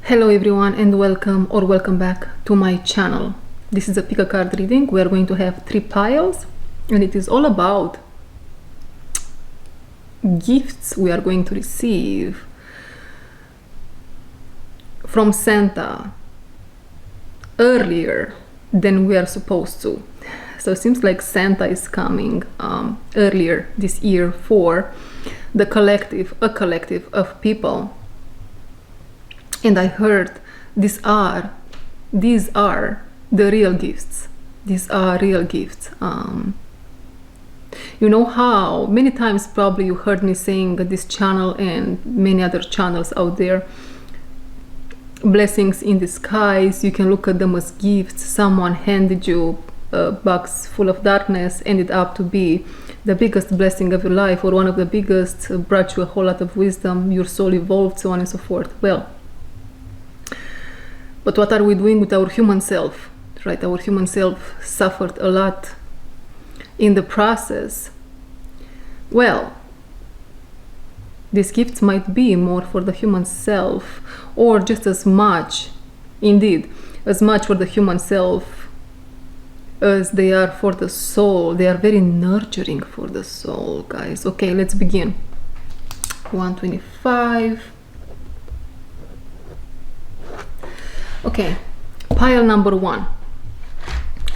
Hello everyone and welcome back to my channel. This is a pick a card reading. We are going to have 3 piles and it is all about gifts we are going to receive from Santa earlier than we are supposed to. So it seems like Santa is coming earlier this year for a collective of people. And I heard these are the real gifts. These are real gifts. You know how many times probably you heard me saying that this channel and many other channels out there, blessings in disguise, you can look at them as gifts. Someone handed you a box full of darkness, ended up to be the biggest blessing of your life, or one of the biggest, brought you a whole lot of wisdom, your soul evolved, so on and so forth. Well, but what are we doing with our human self, right? Our human self suffered a lot in the process. Well, these gifts might be more for the human self, or just as much, indeed, as much for the human self as they are for the soul. They are very nurturing for the soul, guys. Okay, let's begin. 125. Okay, pile number 1.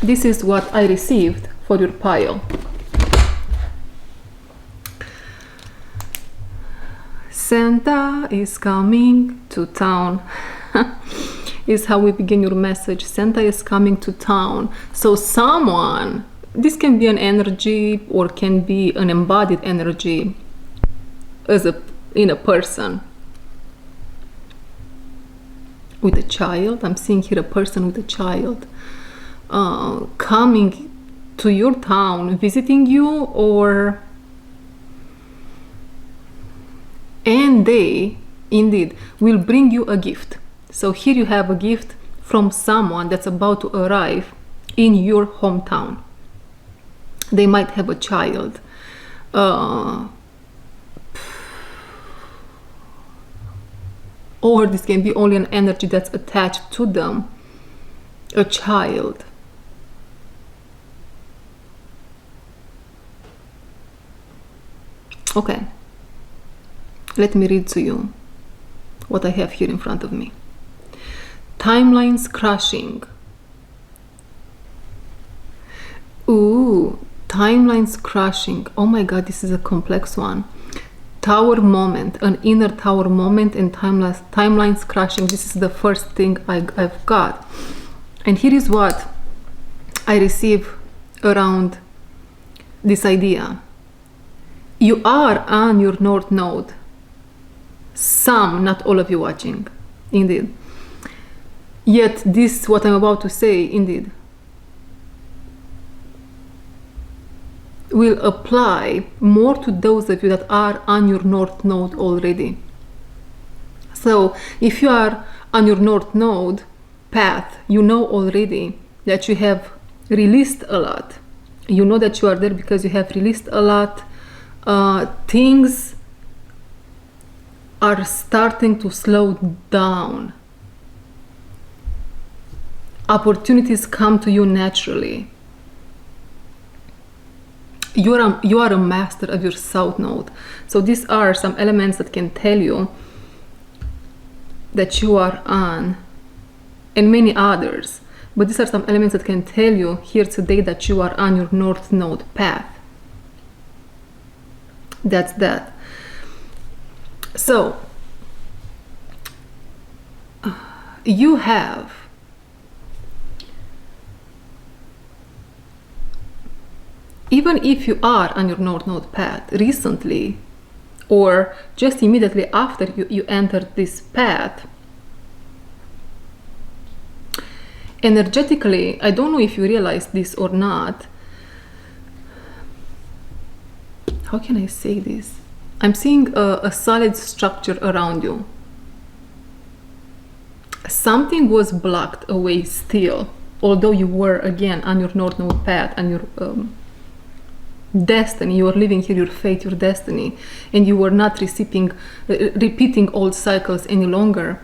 This is what I received for your pile. Santa is coming to town. Is how we begin your message. Santa is coming to town. So someone, this can be an energy or can be an embodied energy in a person. With a child, I'm seeing here a person with a child coming to your town, visiting you, and they indeed will bring you a gift. So here you have a gift from someone that's about to arrive in your hometown. They might have a child. Or this can be only an energy that's attached to them, a child. Okay, let me read to you what I have here in front of me. Timelines crashing. Ooh, timelines crashing. Oh my God, this is a complex one. Tower moment, an inner tower moment, and timelines crashing. This is the first thing I've got. And here is what I receive around this idea. You are on your North Node. Some, not all of you watching, indeed. Yet this, what I'm about to say, indeed, will apply more to those of you that are on your North Node already. So if you are on your North Node path, you know already that you have released a lot. You know that you are there because you have released a lot. Things are starting to slow down. Opportunities come to you naturally. You are a master of your South Node. So these are some elements that can tell you that you are on, and many others. But these are some elements that can tell you here today that you are on your North Node path. That's that. So you have even if you are on your North Node path recently, or just immediately after you entered this path, energetically, I don't know if you realize this or not. How can I say this? I'm seeing a solid structure around you. Something was blocked away still, although you were again on your North Node path, on your destiny. You are living here your fate, your destiny, and you were not repeating old cycles any longer.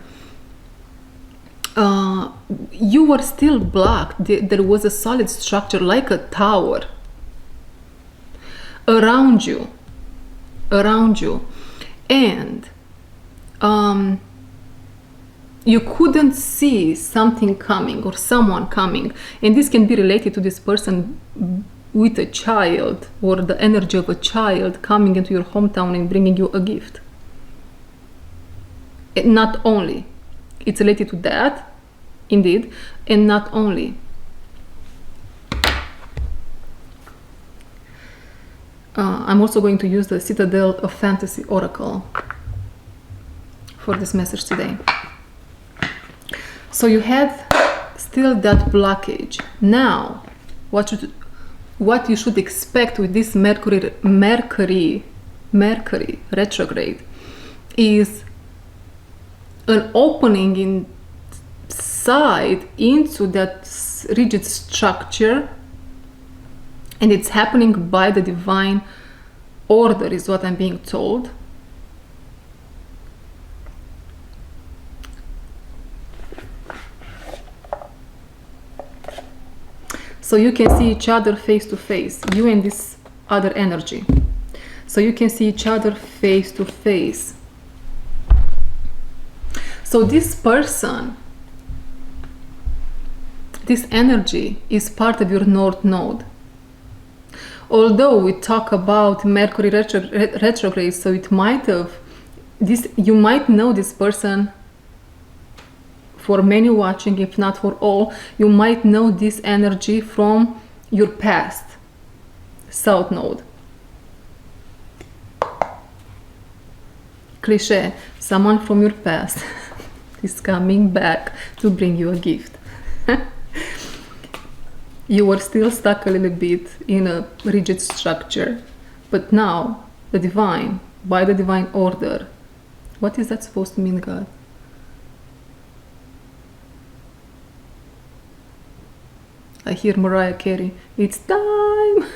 you were still blocked. There was a solid structure like a tower around you, and you couldn't see something coming or someone coming, and this can be related to this person with a child, or the energy of a child coming into your hometown and bringing you a gift. And not only, it's related to that, indeed, and not only. I'm also going to use the Citadel of Fantasy Oracle for this message today. So you had still that blockage. Now, what you should expect with this Mercury retrograde is an opening inside into that rigid structure, and it's happening by the divine order, is what I'm being told. So you can see each other face to face, you and this other energy. So you can see each other face to face. So this person, this energy is part of your North Node. Although we talk about Mercury retrograde, so it might have this, you might know this person. For many watching, if not for all, you might know this energy from your past, South Node. Cliché, someone from your past is coming back to bring you a gift. You were still stuck a little bit in a rigid structure, but now the divine, by the divine order, what is that supposed to mean, God? I hear Mariah Carey, it's time.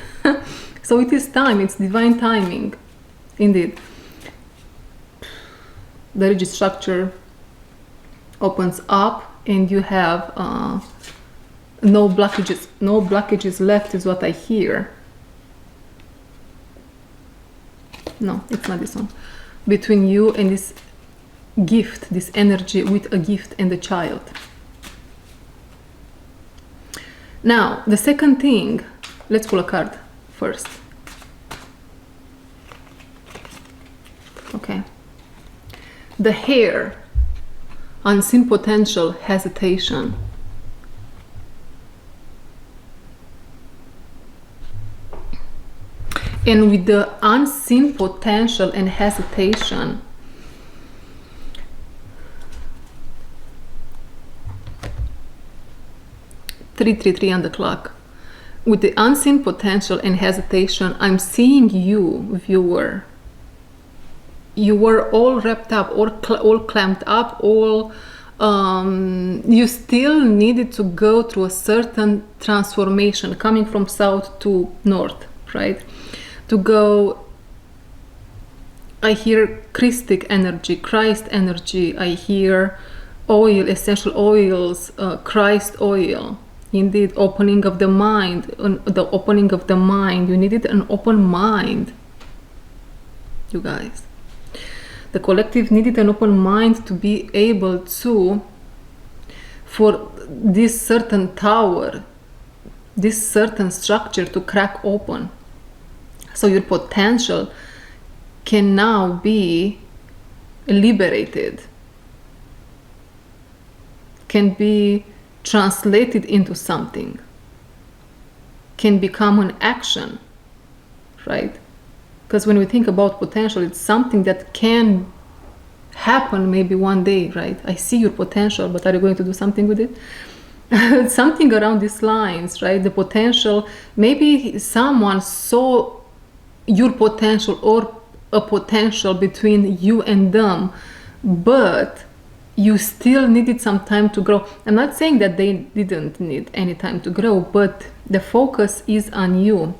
So it is time, it's divine timing, indeed. The rigid structure opens up and you have no blockages left, is what I hear. No, it's not this one. Between you and this gift, this energy with a gift and a child. Now, the second thing, let's pull a card first. Okay. The hair, unseen potential, hesitation. And with the unseen potential and hesitation, three on the clock. With the unseen potential and hesitation, I'm seeing you, viewer. You were all wrapped up, all clamped up, you still needed to go through a certain transformation, coming from south to north, right? To go, I hear Christic energy, Christ energy, I hear oil, essential oils, Christ oil. Indeed, opening of the mind, the opening of the mind. You needed an open mind, you guys. The collective needed an open mind to be able to, for this certain tower, this certain structure to crack open. So your potential can now be liberated, can be translated into something, can become an action, right? Because when we think about potential, it's something that can happen maybe one day, right? I see your potential, but are you going to do something with it? Something around these lines, right? The potential, maybe someone saw your potential or a potential between you and them, but you still needed some time to grow. I'm not saying that they didn't need any time to grow, but the focus is on you.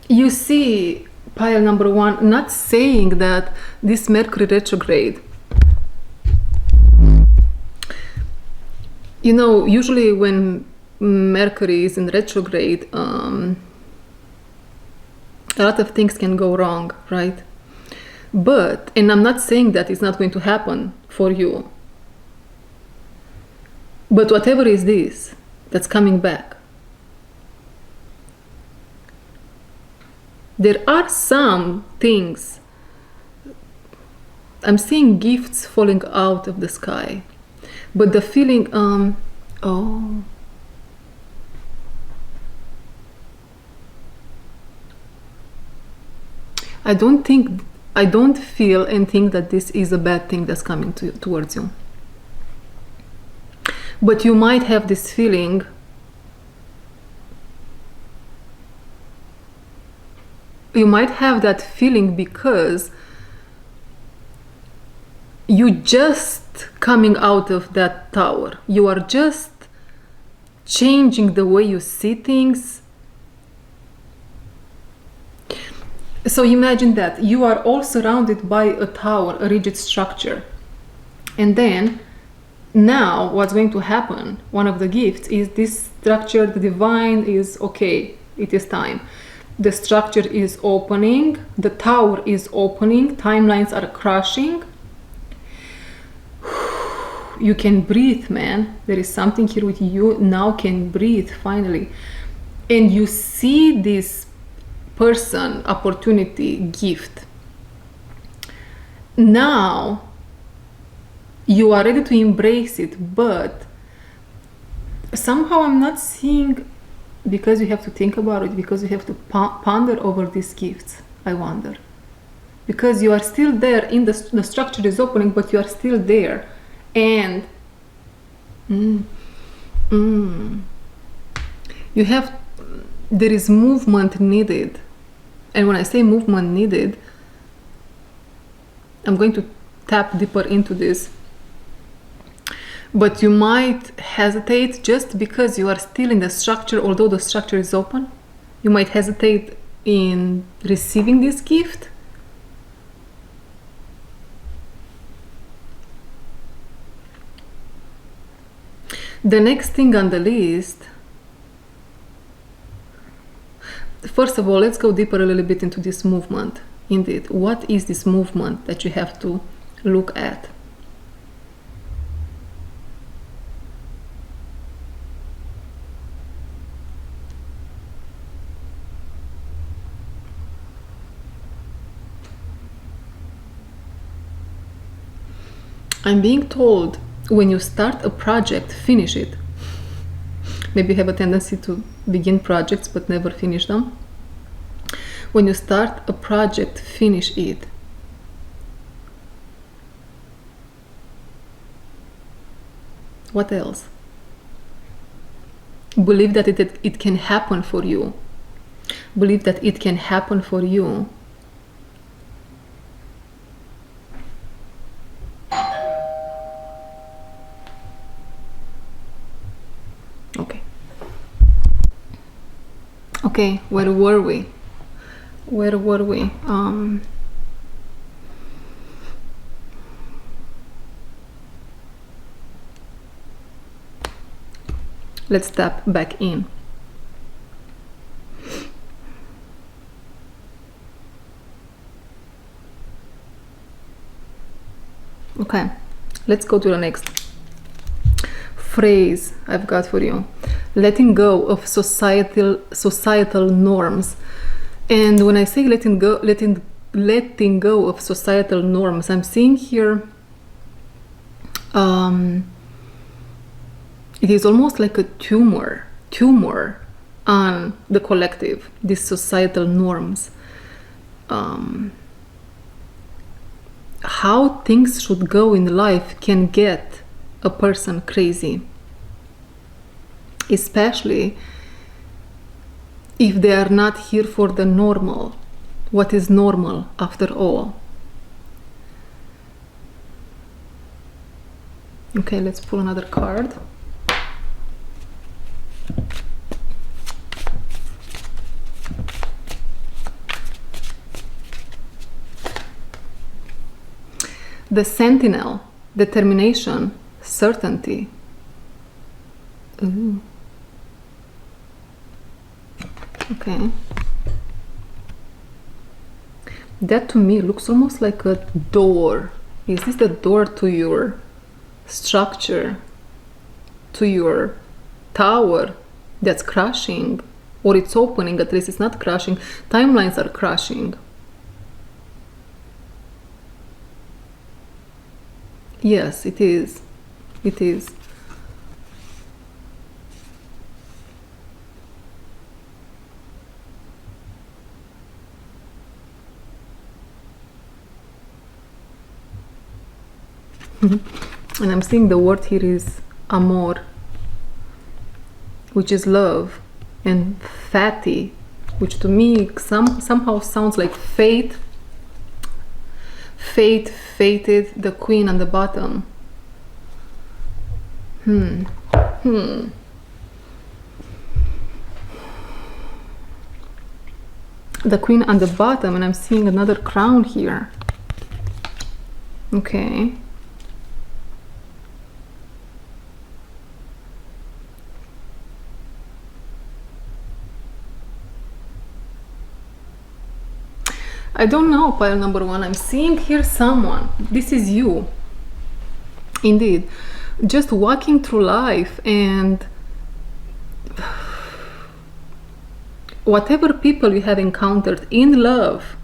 You see, pile number one, not saying that this Mercury retrograde You know, usually when Mercury is in retrograde, a lot of things can go wrong, right? But, and I'm not saying that it's not going to happen for you, but whatever is this that's coming back, there are some things. I'm seeing gifts falling out of the sky, but the feeling, oh, I don't feel and think that this is a bad thing that's coming towards you. But you might have this feeling because you just coming out of that tower. You are just changing the way you see things. So imagine that you are all surrounded by a tower, a rigid structure. And then now what's going to happen, one of the gifts is this structure, the divine is okay, it is time. The structure is opening, the tower is opening, timelines are crashing. You can breathe, man. There is something here with you now, can breathe finally. And you see this person, opportunity, gift. Now you are ready to embrace it, but somehow I'm not seeing, because you have to think about it, because you have to ponder over these gifts, I wonder. Because you are still there, in the structure is opening, but you are still there. And you have, there is movement needed. And when I say movement needed, I'm going to tap deeper into this. But you might hesitate just because you are still in the structure, although the structure is open. You might hesitate in receiving this gift. The next thing on the list, first of all, let's go deeper a little bit into this movement. Indeed, what is this movement that you have to look at? I'm being told, when you start a project, finish it. Maybe you have a tendency to begin projects but never finish them. When you start a project, finish it. What else? Believe that it can happen for you. Believe that it can happen for you. Okay, where were we? Let's tap back in. Okay, let's go to the next phrase I've got for you. Letting go of societal norms. And when I say letting go of societal norms, I'm seeing here it is almost like a tumor on the collective, these societal norms. How things should go in life can get a person crazy, especially if they are not here for the normal. What is normal after all? Okay, let's pull another card. The Sentinel, determination, certainty. Ooh. Okay. That to me looks almost like a door. Is this the door to your structure, to your tower that's crashing? Or it's opening, at least it's not crashing. Timelines are crashing. Yes, it is. It is. And I'm seeing the word here is amor, which is love, and fatty, which to me somehow sounds like fate. Fated, the queen on the bottom. The queen on the bottom, and I'm seeing another crown here. Okay. I don't know, pile number one. I'm seeing here someone. This is you. Indeed. Just walking through life, and whatever people you have encountered in love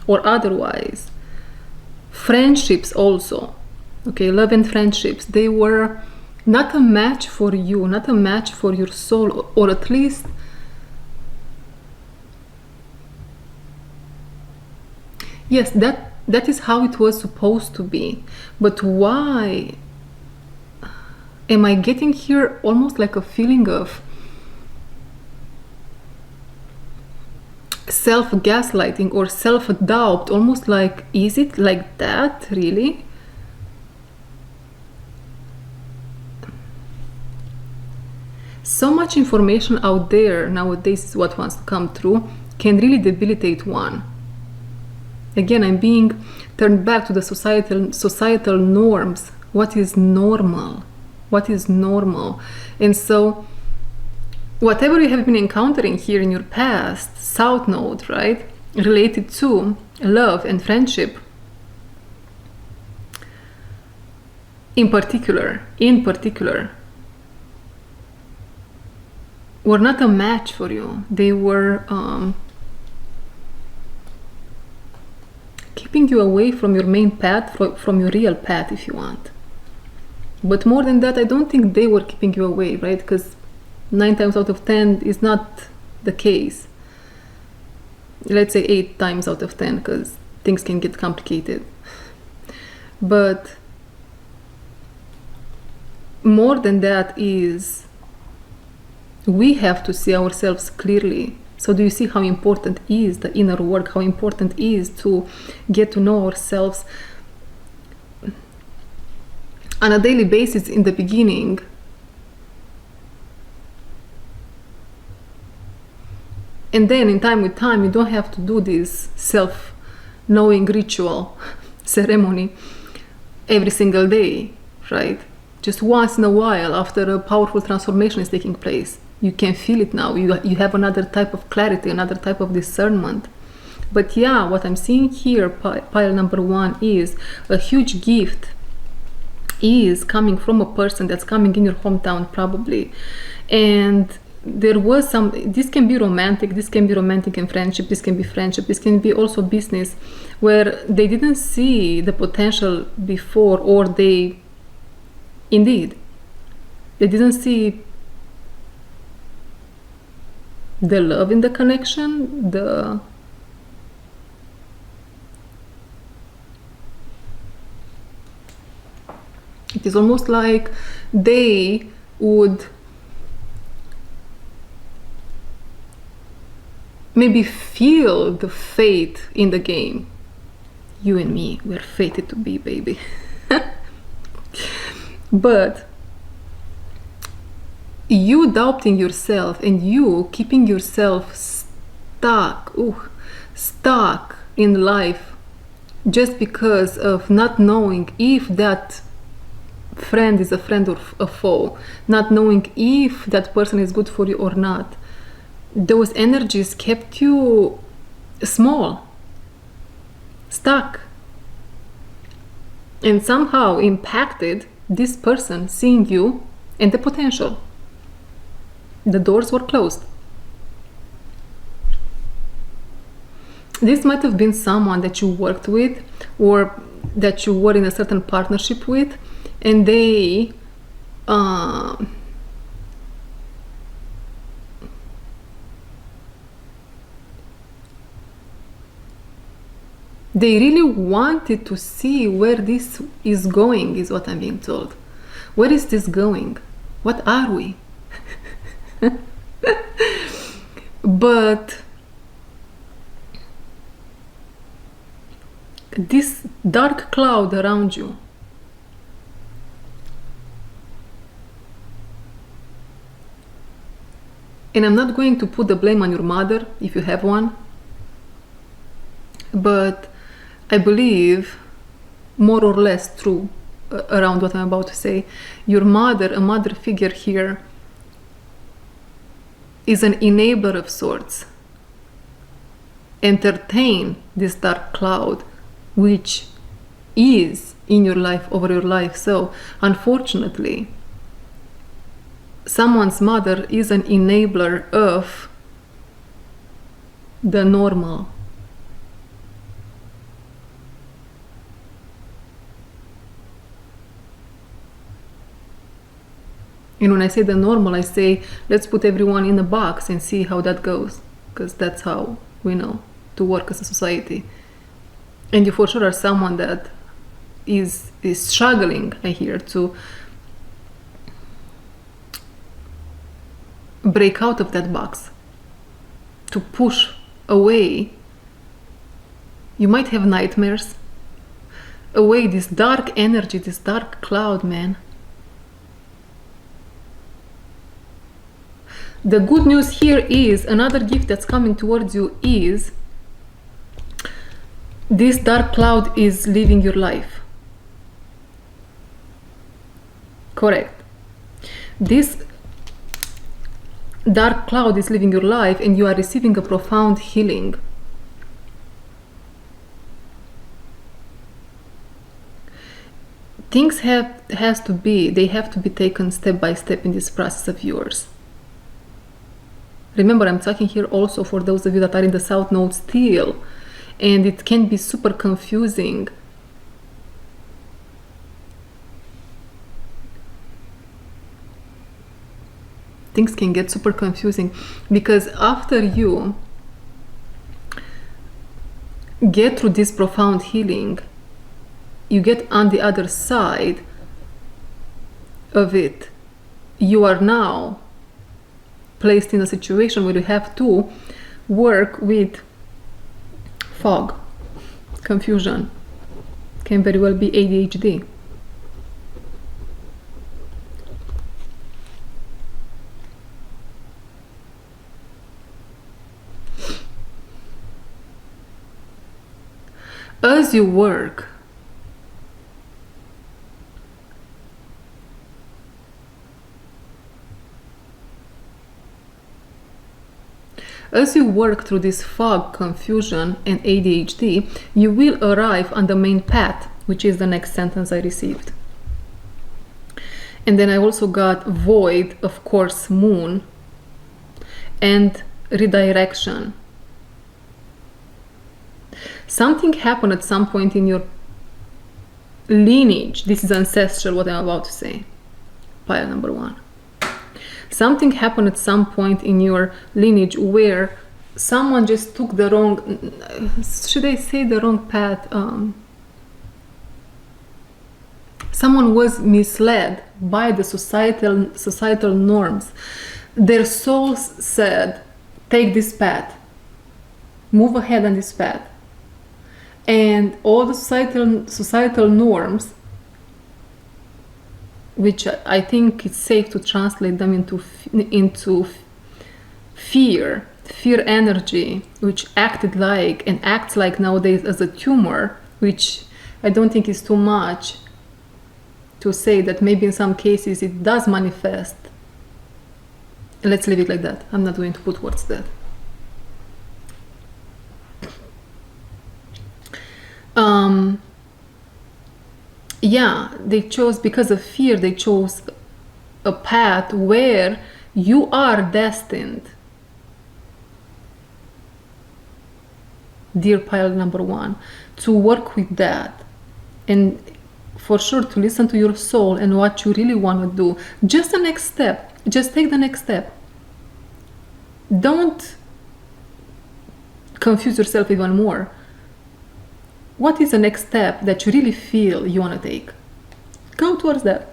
or otherwise, friendships also, okay, love and friendships, they were not a match for you, not a match for your soul, or at least yes, that is how it was supposed to be. But why am I getting here almost like a feeling of self-gaslighting or self-doubt, almost like, is it like that, really? So much information out there nowadays is what wants to come through, can really debilitate one. Again, I'm being turned back to the societal norms. What is normal? What is normal? And so whatever you have been encountering here in your past, South Node, right, related to love and friendship, in particular, were not a match for you. They were keeping you away from your main path, from your real path, if you want. But more than that, I don't think they were keeping you away, right? Because 9 times out of 10 is not the case. Let's say 8 times out of 10, because things can get complicated. But more than that is, we have to see ourselves clearly. So do you see how important is the inner work, how important is to get to know ourselves on a daily basis in the beginning? And then in time with time, you don't have to do this self-knowing ritual ceremony every single day, right? Just once in a while, after a powerful transformation is taking place, you can feel it now. You have another type of clarity, another type of discernment. But yeah, what I'm seeing here, pile number 1, is a huge gift is coming from a person that's coming in your hometown probably. And there was some, this can be romantic in friendship, this can be friendship, this can be also business, where they didn't see the potential before, or they didn't see the love in the connection, it is almost like they would maybe feel the fate in the game. You and me, we're fated to be, baby. But you doubting yourself and you keeping yourself stuck in life just because of not knowing if that friend is a friend or a foe, not knowing if that person is good for you or not. Those energies kept you small, stuck, and somehow impacted this person seeing you and the potential. The doors were closed. This might have been someone that you worked with or that you were in a certain partnership with, and they really wanted to see where this is going, is what I'm being told. Where is this going? What are we? But this dark cloud around you, and I'm not going to put the blame on your mother if you have one, but I believe more or less true around what I'm about to say. Your mother, a mother figure here, is an enabler of sorts. Entertain this dark cloud which is in your life, over your life. So unfortunately, someone's mother is an enabler of the normal. And when I say the normal, I say, let's put everyone in a box and see how that goes. Because that's how we know to work as a society. And you for sure are someone that is struggling, I hear, to break out of that box, to push away. You might have nightmares, away this dark energy, this dark cloud, man. The good news here is, another gift that's coming towards you is, this dark cloud is living your life. Correct. This dark cloud is living your life and you are receiving a profound healing. Things have to be taken step by step in this process of yours. Remember, I'm talking here also for those of you that are in the South Node still, and it can be super confusing. Things can get super confusing because after you get through this profound healing, you get on the other side of it. You are now placed in a situation where you have to work with fog, confusion, can very well be ADHD. As you work, through this fog, confusion, and ADHD, you will arrive on the main path, which is the next sentence I received. And then I also got void, of course, moon, and redirection. Something happened at some point in your lineage. This is ancestral, what I'm about to say. Pile number 1. Something happened at some point in your lineage where someone just took the wrong, should I say the wrong path? Someone was misled by the societal norms. Their souls said, take this path, move ahead on this path. And all the societal norms, which I think it's safe to translate them into fear energy, which acted like and acts like nowadays as a tumor, which I don't think is too much. to say that maybe in some cases it does manifest. Let's leave it like that. I'm not going to put words there. Yeah, they chose, because of fear, they chose a path where you are destined, dear pile number one, to work with that, and for sure to listen to your soul and what you really want to do. Just the next step. Just take the next step. Don't confuse yourself even more. What is the next step that you really feel you want to take? Go towards that.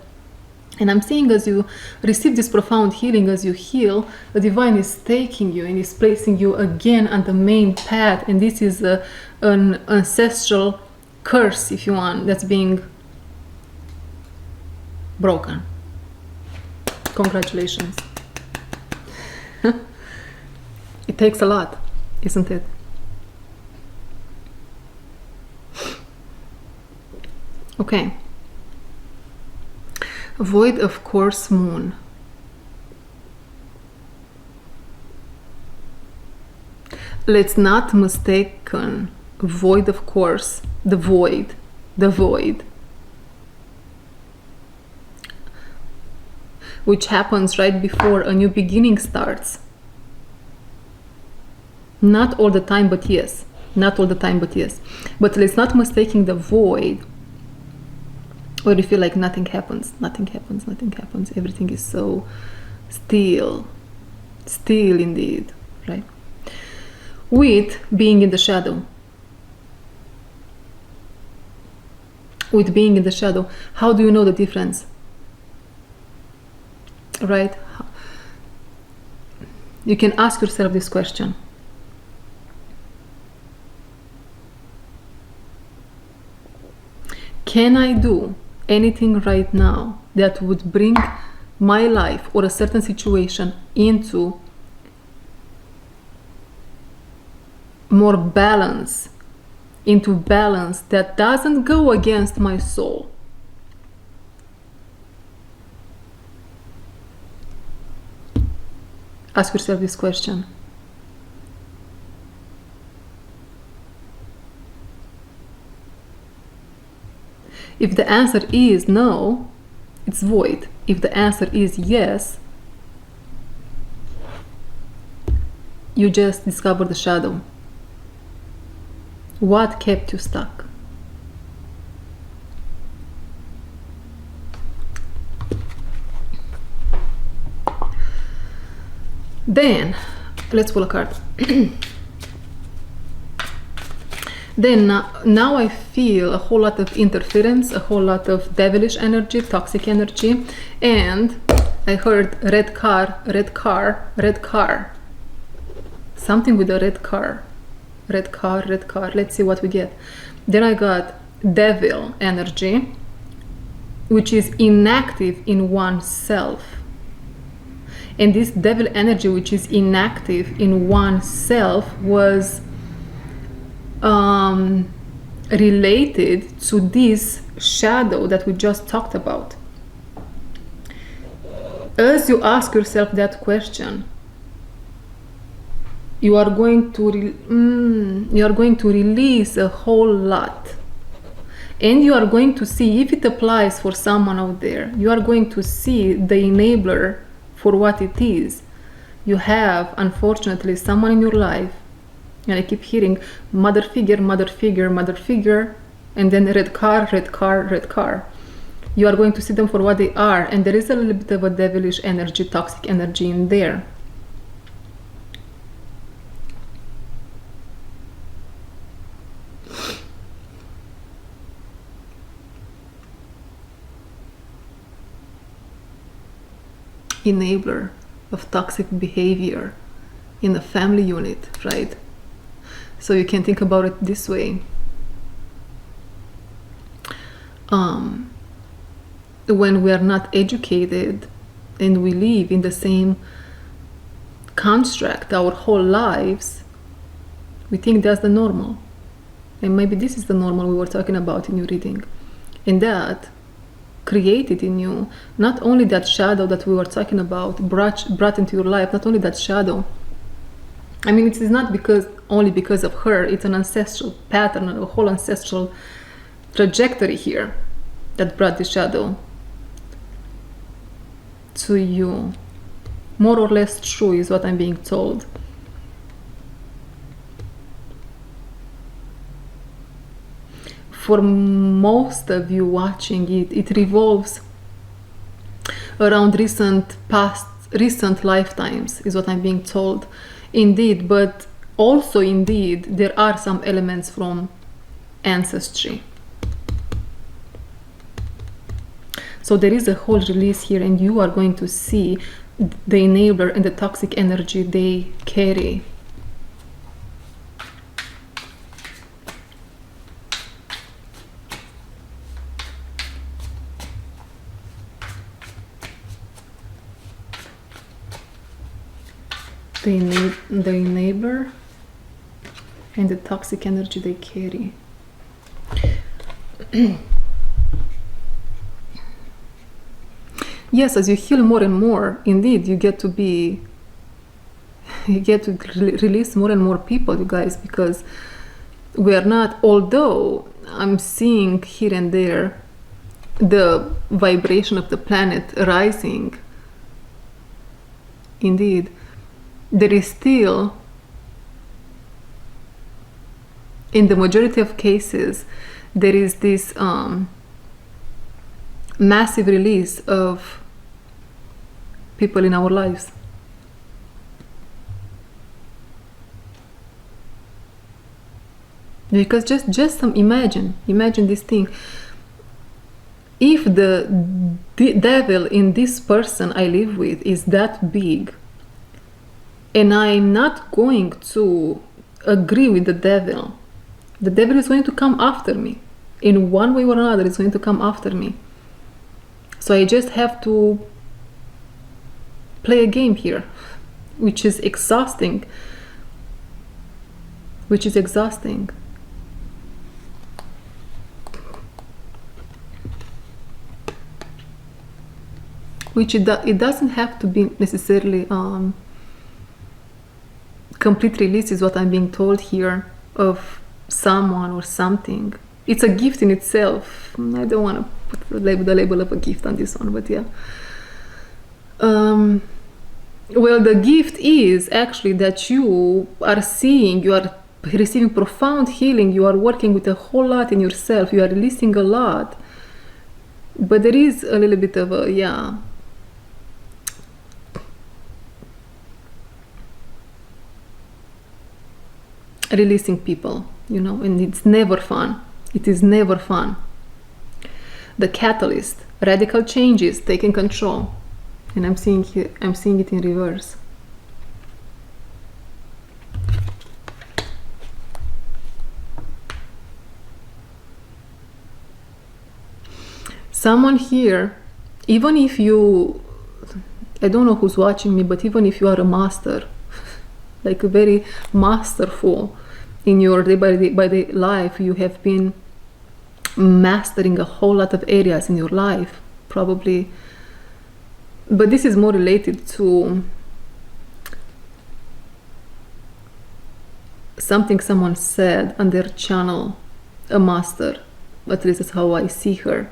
And I'm seeing, as you receive this profound healing, as you heal, the divine is taking you and is placing you again on the main path. And this is an ancestral curse, if you want, that's being broken. Congratulations. It takes a lot, isn't it? Okay. Void of course moon. Let's not mistaken void of course, the void, which happens right before a new beginning starts. Not all the time, but yes. Not all the time, but yes. But let's not mistaking the void, where you feel like nothing happens, everything is so still indeed, right? With being in the shadow. With being in the shadow, how do you know the difference? Right? You can ask yourself this question. Can I do anything right now that would bring my life or a certain situation into more balance, into balance that doesn't go against my soul? Ask yourself this question. If the answer is no, it's void. If the answer is yes, you just discovered the shadow. What kept you stuck? Then, let's pull a card. Then now I feel a whole lot of interference, a whole lot of devilish energy, toxic energy, and I heard red car. Something with a red car. Let's see what we get. Then I got devil energy, which is inactive in oneself. And this devil energy, which is inactive in oneself, was related to this shadow that we just talked about. As you ask yourself that question, you are going to release a whole lot, and you are going to see if it applies for someone out there. You are going to see the enabler for what it is. You have, unfortunately, someone in your life, and I keep hearing mother figure, and then red car. You are going to see them for what they are, and there is a little bit of a devilish energy, toxic energy in there. Enabler of toxic behavior in a family unit, right? So you can think about it this way. When we are not educated and we live in the same construct our whole lives, we think that's the normal. And maybe this is the normal we were talking about in your reading. And that created in you, not only that shadow that we were talking about, brought into your life, not only that shadow. I mean, it is not only because of her, it's an ancestral pattern, a whole ancestral trajectory here that brought the shadow to you. More or less true is what I'm being told. For most of you watching it, it revolves around recent lifetimes, is what I'm being told. Indeed, but also indeed, there are some elements from ancestry. So there is a whole release here, and you are going to see the enabler and the toxic energy they carry. The enabler and the toxic energy they carry. Yes, as you heal more and more, indeed, you get to release more and more people, you guys, because we are not, although I'm seeing here and there the vibration of the planet rising, indeed, there is still, in the majority of cases, there is this massive release of people in our lives. Because just imagine this thing. If the devil in this person I live with is that big, and I'm not going to agree with the devil is going to come after me. In one way or another, it's going to come after me. So I just have to play a game here, which is exhausting. Which it doesn't have to be necessarily complete release, is what I'm being told here, of someone or something. It's a gift in itself. I don't want to put the label of a gift on this one, but yeah. Well, the gift is actually that you are receiving profound healing, you are working with a whole lot in yourself, you are releasing a lot. But there is a little bit of a, releasing people, and it's never fun. It is never fun. The catalyst, radical changes, taking control. And I'm seeing it in reverse. Someone here, even if I don't know who's watching me, but even if you are a master, like a very masterful in your day by day life, you have been mastering a whole lot of areas in your life, probably. But this is more related to something someone said on their channel, a master, at least that's how I see her.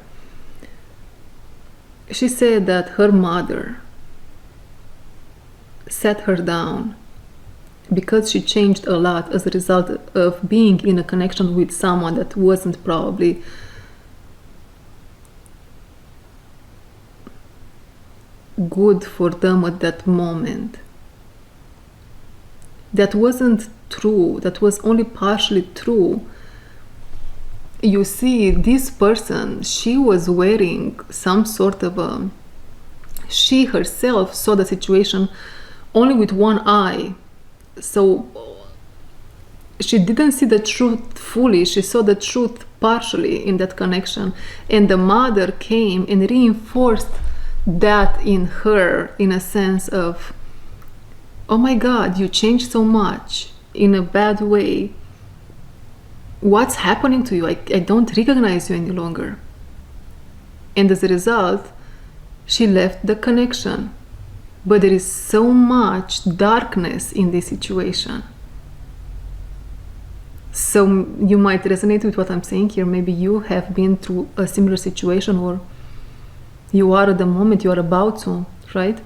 She said that her mother sat her down because she changed a lot as a result of being in a connection with someone that wasn't probably good for them at that moment. That wasn't true. That was only partially true. You see, this person, she was wearing some sort of she herself saw the situation only with one eye. So she didn't see the truth fully. She saw the truth partially in that connection. And the mother came and reinforced that in her, in a sense of, oh my God, you changed so much in a bad way. What's happening to you? I don't recognize you any longer. And as a result, she left the connection. But there is so much darkness in this situation. So you might resonate with what I'm saying here. Maybe you have been through a similar situation, or you are at the moment, you are about to, right?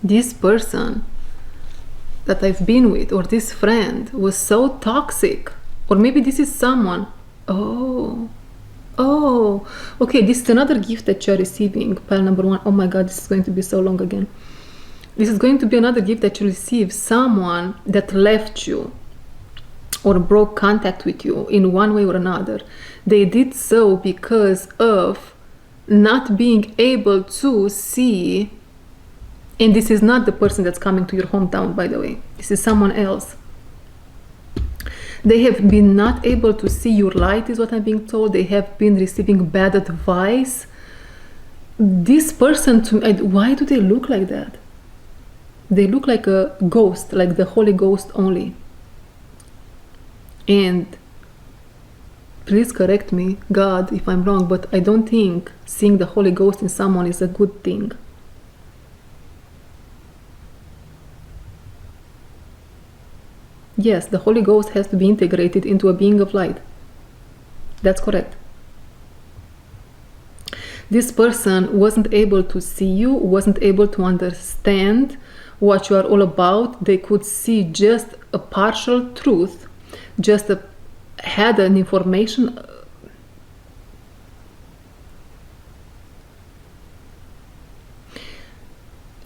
This person that I've been with, or this friend, was so toxic. Or maybe this is someone. Oh, okay, this is another gift that you're receiving, pile number 1. Oh my god, this is going to be so long again. This is going to be another gift that you receive. Someone that left you or broke contact with you in one way or another. They did so because of not being able to see, and this is not the person that's coming to your hometown, by the way. This is someone else. They have been not able to see your light, is what I'm being told. They have been receiving bad advice. This person, why do they look like that? They look like a ghost, like the Holy Ghost only. And please correct me, God, if I'm wrong, but I don't think seeing the Holy Ghost in someone is a good thing. Yes, the Holy Ghost has to be integrated into a being of light. That's correct. This person wasn't able to see you, wasn't able to understand what you are all about. They could see just a partial truth, had an information.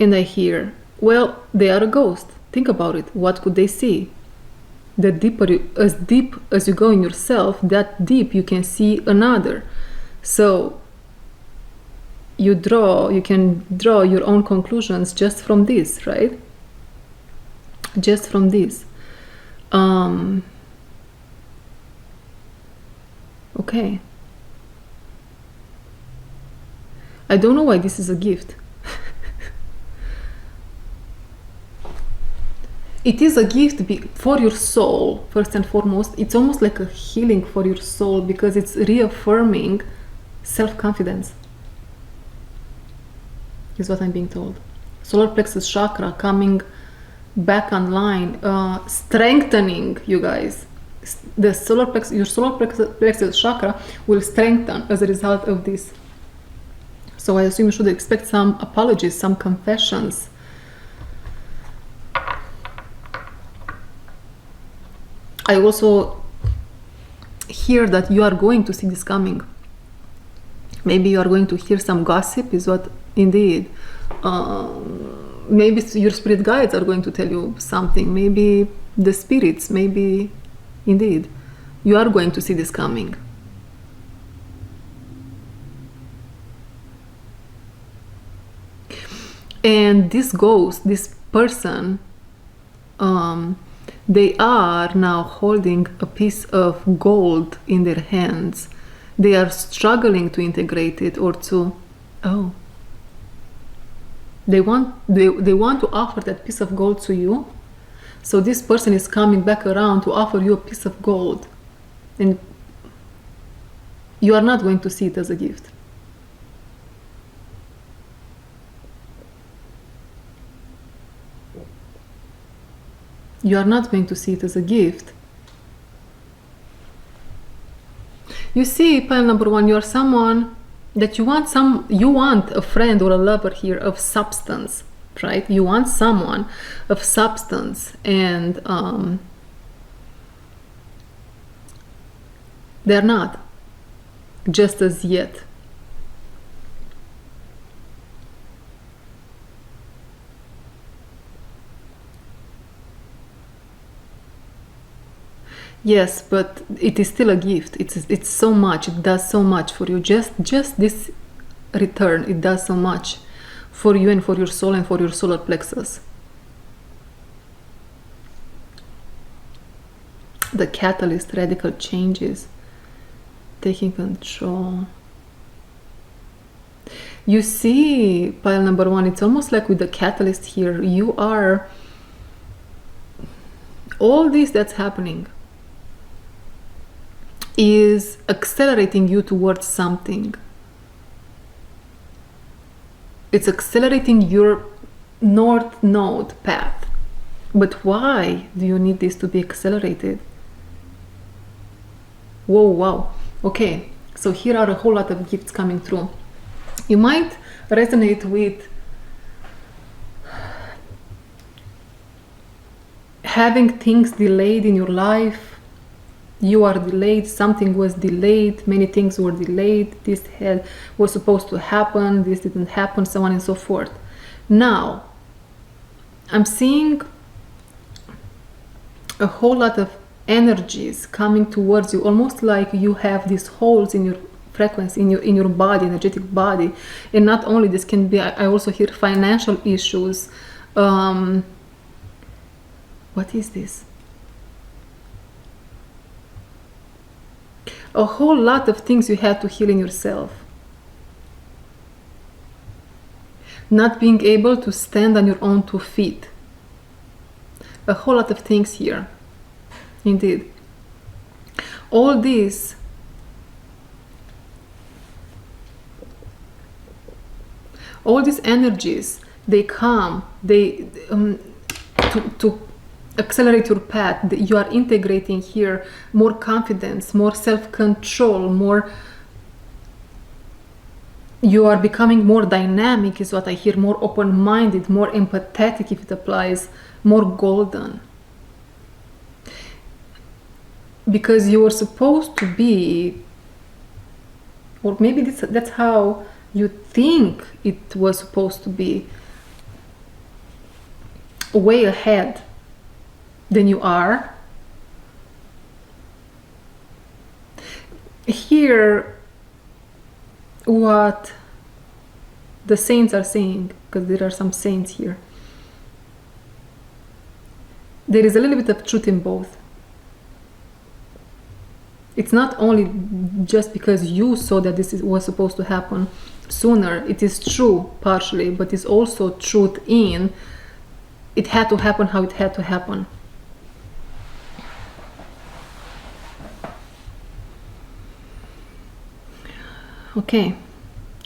And I hear, well, they are a ghost. Think about it. What could they see? The deeper as deep as you go in yourself, that deep you can see another. So you can draw your own conclusions just from this, right? Just from this. Okay. I don't know why this is a gift. It is a gift for your soul, first and foremost. It's almost like a healing for your soul, because it's reaffirming self-confidence, is what I'm being told. Solar plexus chakra coming back online, strengthening, you guys. Your solar plexus chakra will strengthen as a result of this. So I assume you should expect some apologies, some confessions. I also hear that you are going to see this coming. Maybe you are going to hear some gossip, is what indeed. Maybe your spirit guides are going to tell you something. Maybe the spirits, maybe indeed. You are going to see this coming. And this ghost, this person, they are now holding a piece of gold in their hands. They are struggling to integrate it or to, they want to offer that piece of gold to you. So this person is coming back around to offer you a piece of gold. And you are not going to see it as a gift. You are not going to see it as a gift. You see, pile number 1, you are someone that you want a friend or a lover here of substance, right? You want someone of substance, and they're not, just as yet. Yes, but it is still a gift. It's so much. It does so much for you. Just this return, it does so much for you and for your soul and for your solar plexus. The catalyst, radical changes, taking control. You see, pile number 1, it's almost like with the catalyst here, you are, all this that's happening is accelerating you towards something. It's accelerating your north node path. But why do you need this to be accelerated? Whoa, wow. Okay, so here are a whole lot of gifts coming through. You might resonate with having things delayed in your life. You are delayed, something was delayed, many things were delayed, this was supposed to happen, this didn't happen, so on and so forth. Now, I'm seeing a whole lot of energies coming towards you, almost like you have these holes in your frequency, in your body, energetic body. And not only this, can be, I also hear financial issues. What is this? A whole lot of things you had to heal in yourself. Not being able to stand on your own 2 feet. A whole lot of things here. Indeed. All these energies, they come, to accelerate your path. You are integrating here more confidence, more self-control, you are becoming more dynamic, is what I hear, more open-minded, more empathetic if it applies, more golden. Because you were supposed to be, or maybe that's how you think it was supposed to be, way ahead than you are. Hear what the saints are saying, because there are some saints here. There is a little bit of truth in both. It's not only just because you saw that this was supposed to happen sooner. It is true partially, but it's also truth in it had to happen how it had to happen. Okay,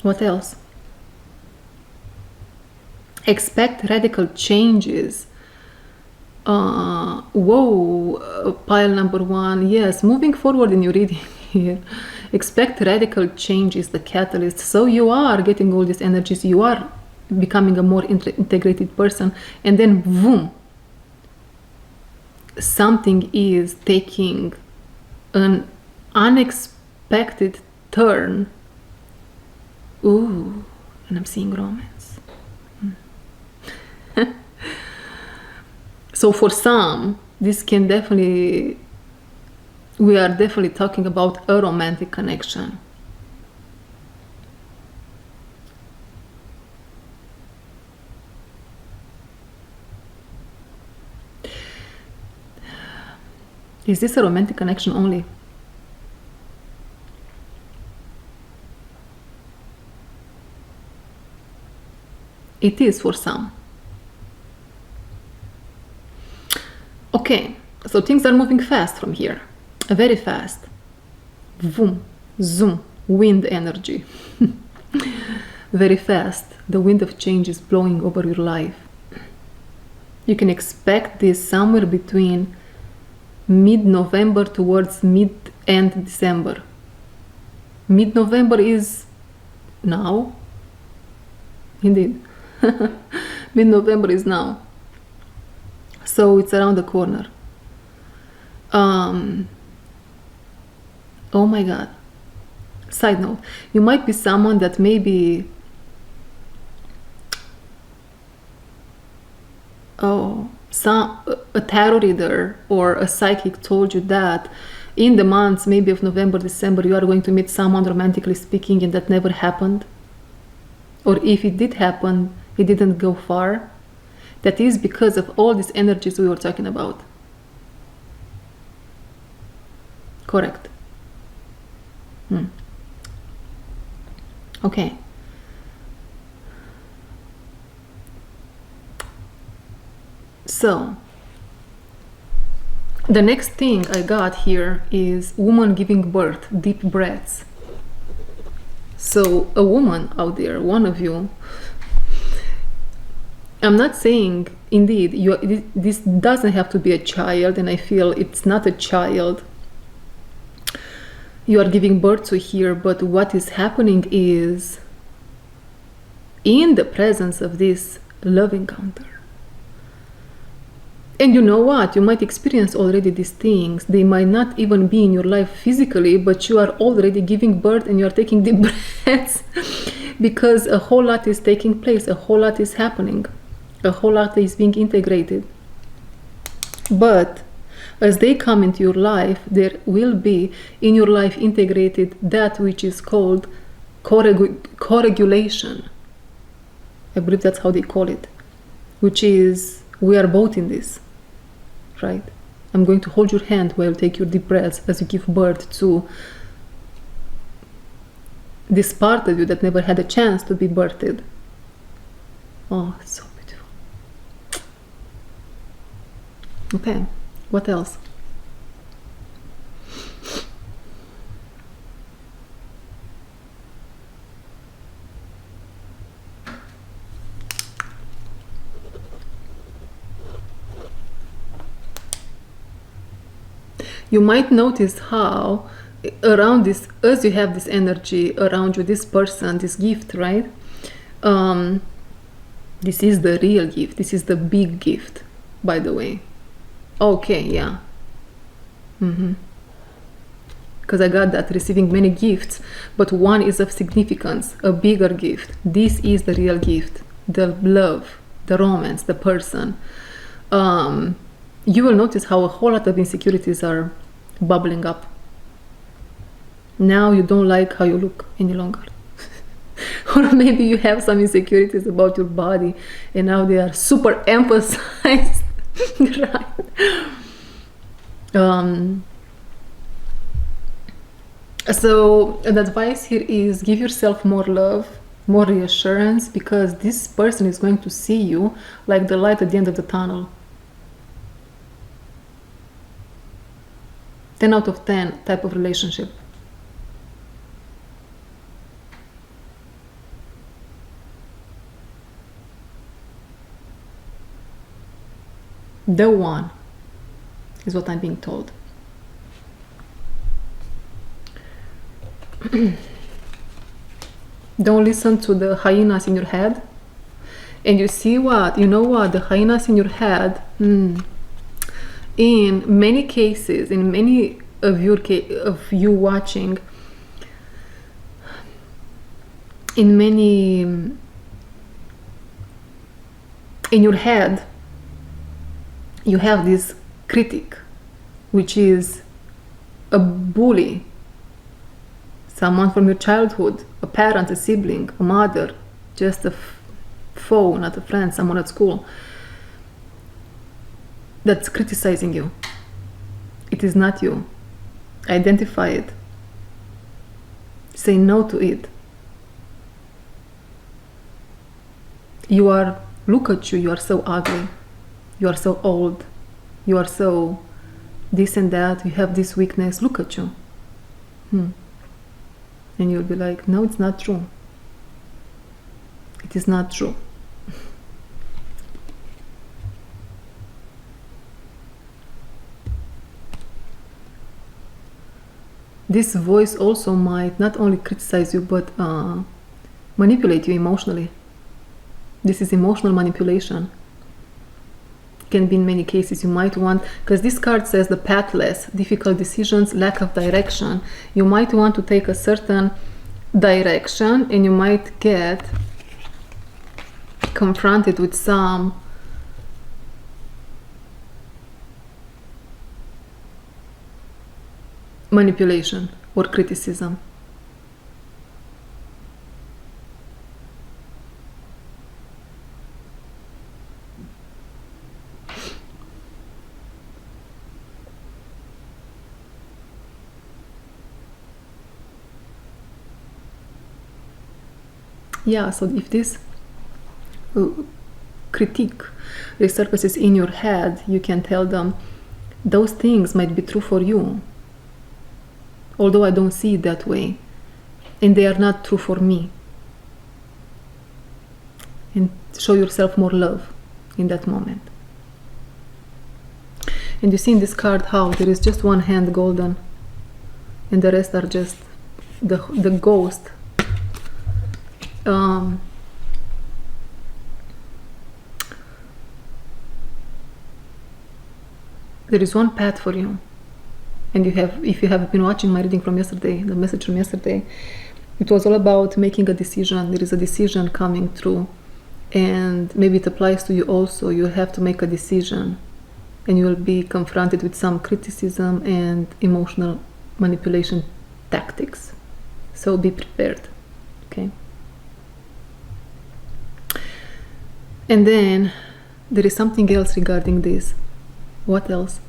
what else? Expect radical changes. Pile number 1. Yes, moving forward in your reading here. Expect radical changes, the catalyst. So you are getting all these energies. You are becoming a more integrated person. And then, boom, something is taking an unexpected turn. Ooh, and I'm seeing romance. So for some, this can definitely, we are definitely talking about a romantic connection. Is this a romantic connection only? It is for some. Okay, so things are moving fast from here. Very fast. Vroom, zoom, wind energy. Very fast. The wind of change is blowing over your life. You can expect this somewhere between mid-November towards mid-end December. Mid-November is now. Indeed. Mid-November is now. So it's around the corner. Oh my God. Side note, you might be someone that maybe a tarot reader or a psychic told you that in the months maybe of November, December, you are going to meet someone romantically speaking, and that never happened. Or if it did happen, it didn't go far. That is because of all these energies we were talking about. Correct. Okay. So, the next thing I got here is woman giving birth, deep breaths. So, a woman out there, one of you, I'm not saying, indeed, this doesn't have to be a child, and I feel it's not a child you are giving birth to here, but what is happening is, in the presence of this love encounter, and you know what, you might experience already these things. They might not even be in your life physically, but you are already giving birth and you are taking deep breaths because a whole lot is taking place, a whole lot is happening, a whole lot is being integrated. But as they come into your life, there will be in your life integrated that which is called co-regulation. I believe that's how they call it, which is, we are both in this, right? I'm going to hold your hand while you take your deep breaths as you give birth to this part of you that never had a chance to be birthed. Oh, it's so beautiful. Okay, what else? You might notice how around this, as you have this energy around you, this person, this gift, right? This is the real gift. This is the big gift, by the way. Okay, yeah. Because I got that, receiving many gifts, but one is of significance, a bigger gift. This is the real gift, the love, the romance, the person. You will notice how a whole lot of insecurities are bubbling up. Now you don't like how you look any longer. Or maybe you have some insecurities about your body and now they are super emphasized. Right? So an advice here is give yourself more love, more reassurance, because this person is going to see you like the light at the end of the tunnel. 10 out of 10 type of relationship. The one is what I'm being told. Don't listen to the hyenas in your head. And you see what? You know what? The hyenas in your head, in many cases, in many of you watching, in your head, you have this critic, which is a bully, someone from your childhood, a parent, a sibling, a mother, just a foe, not a friend, someone at school, that's criticizing you. It is not you. Identify it. Say no to it. Look at you, you are so ugly. You are so old. You are so this and that. You have this weakness. Look at you. And you'll be like, no, it's not true. It is not true. This voice also might not only criticize you, but manipulate you emotionally. This is emotional manipulation. Can be in many cases. You might want, because this card says the pathless, difficult decisions, lack of direction. You might want to take a certain direction and you might get confronted with some manipulation or criticism. Yeah, so if this critique resurfaces in your head, you can tell them those things might be true for you, although I don't see it that way, and they are not true for me. And show yourself more love. in that moment. And you see in this card how there is just one hand golden and the rest are just the ghost. There is one path for you, and if you have been watching my reading from yesterday, the message from yesterday, it was all about making a decision. There is a decision coming through, and maybe it applies to you also. You have to make a decision, and you will be confronted with some criticism and emotional manipulation tactics. So be prepared, okay? And then there is something else regarding this. What else?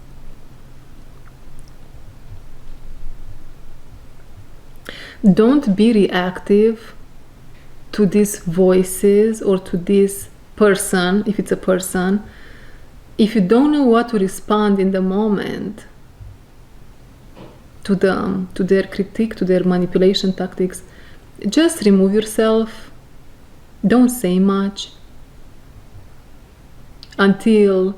Don't be reactive to these voices or to this person, if it's a person. If you don't know what to respond in the moment to them, to their critique, to their manipulation tactics, just remove yourself. Don't say much until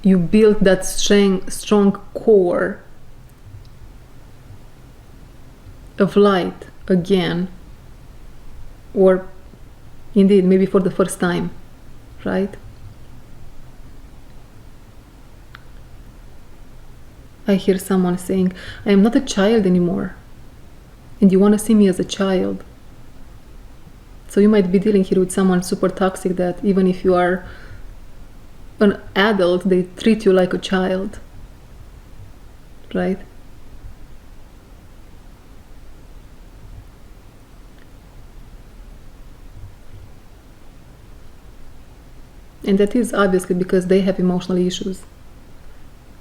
you build that strong core of light again, or indeed maybe for the first time, right? I hear someone saying, I am not a child anymore, and you want to see me as a child. So you might be dealing here with someone super toxic that even if you are an adult, they treat you like a child, right? And that is obviously because they have emotional issues,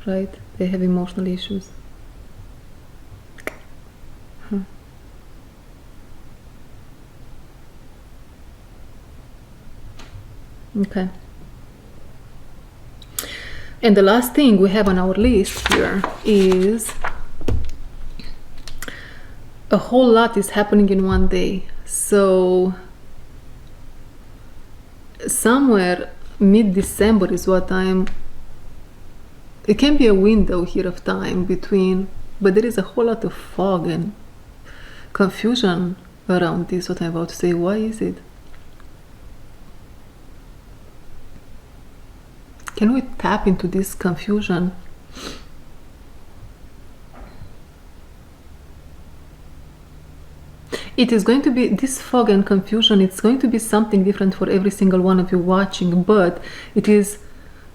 right? They have emotional issues. Okay. And the last thing we have on our list here is a whole lot is happening in one day. So somewhere mid-December is what it can be a window here of time between, but there is a whole lot of fog and confusion around this, what I'm about to say. Why is it? Can we tap into this confusion? It is going to be, this fog and confusion, it's going to be something different for every single one of you watching, but it is,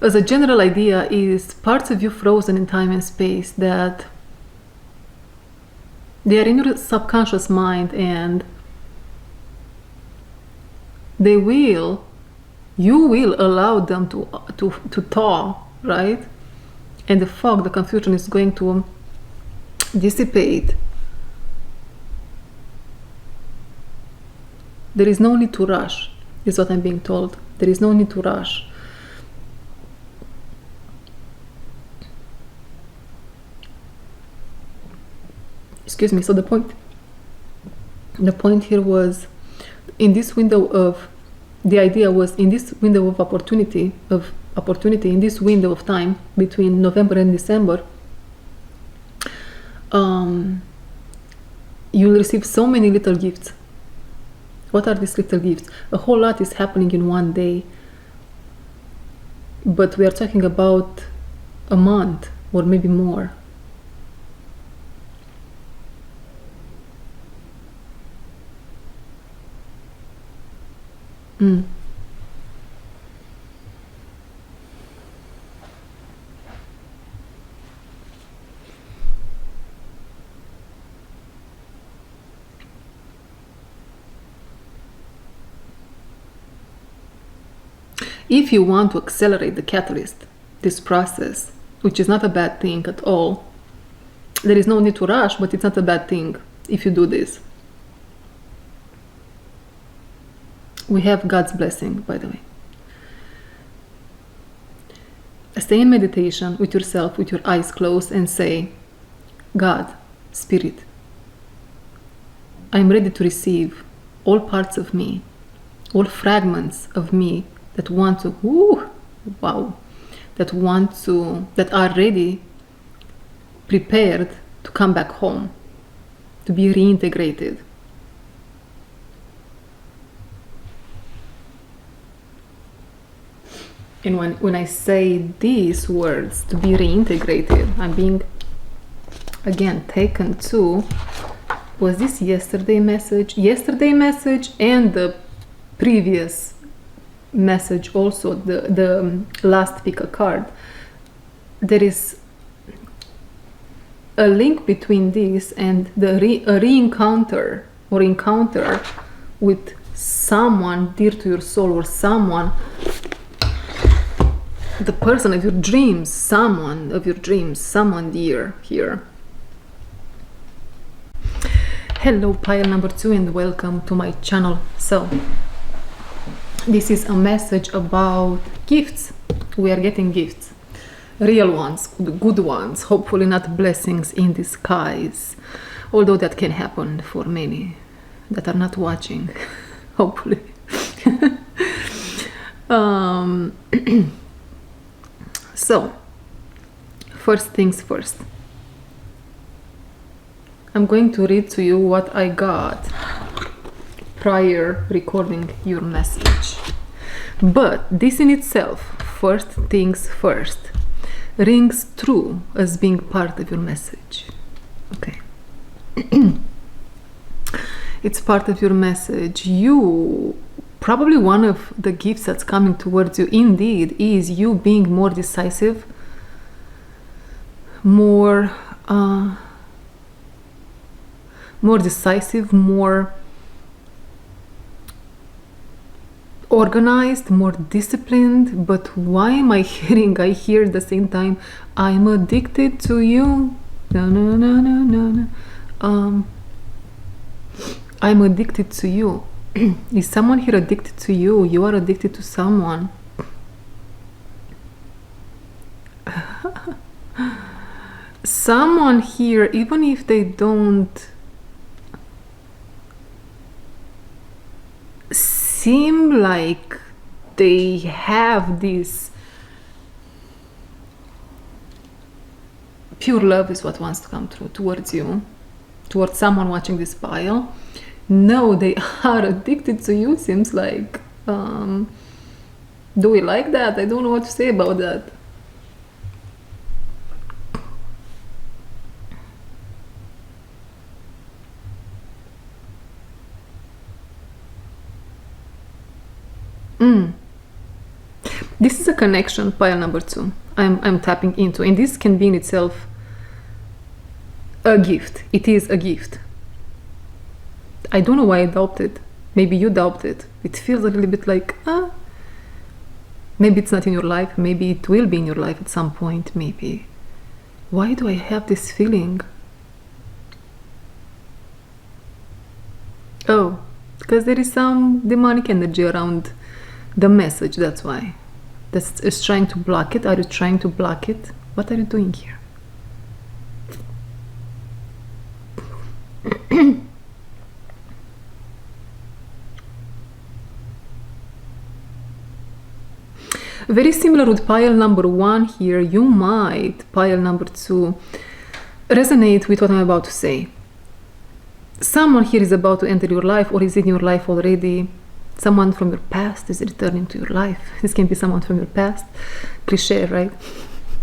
as a general idea, is parts of you frozen in time and space that they are in your subconscious mind, and you will allow them to thaw, right? And the fog, the confusion is going to dissipate. There is no need to rush, is what I'm being told. There is no need to rush. Excuse me. So the point here was, in this window of, the idea was in this window of opportunity, in this window of time between November and December, you'll receive so many little gifts. What are these little gifts? A whole lot is happening in one day, but we are talking about a month or maybe more. If you want to accelerate the catalyst, this process, which is not a bad thing at all, there is no need to rush, but it's not a bad thing if you do this. We have God's blessing, by the way. Stay in meditation with yourself, with your eyes closed, and say, God, Spirit, I'm ready to receive all parts of me all fragments of me that want to, woo, wow, that want to, that are ready, prepared to come back home, to be reintegrated. And when I say these words, to be reintegrated, I'm being, again, taken to, was this yesterday message? Yesterday message and the previous message also, the last pick a card. There is a link between this and a re-encounter or encounter with someone dear to your soul, or someone, the person of your dreams, someone of your dreams, someone dear here. Hello, pile number 2, and welcome to my channel. So this is a message about gifts. We are getting gifts, real ones, good ones, hopefully not blessings in disguise, although that can happen for many that are not watching, hopefully. So, first things first. I'm going to read to you what I got prior recording your message. But this in itself, first things first, rings true as being part of your message. Okay. It's part of your message. You, probably one of the gifts that's coming towards you indeed is you being more decisive, more decisive, more organized, more disciplined. But why am I hearing, I hear at the same time, I'm addicted to you. No. I'm addicted to you. Is someone here addicted to you? You are addicted to someone. Someone here, even if they don't seem like they have this pure love, is what wants to come through towards you, towards someone watching this pile. No, they are addicted to you, seems like. Do we like that? I don't know what to say about that. This is a connection, pile number 2. I'm tapping into, and this can be in itself a gift. It is a gift. I don't know why I doubt it. Maybe you doubt it. It feels a little bit like, maybe it's not in your life. Maybe it will be in your life at some point. Maybe. Why do I have this feeling? Oh, because there is some demonic energy around the message. That's why. It's trying to block it. Are you trying to block it? What are you doing here? Very similar with pile number 1 here. You might, pile number 2, resonate with what I'm about to say. Someone here is about to enter your life, or is in your life already. Someone from your past is returning to your life. This can be someone from your past. Cliché, right?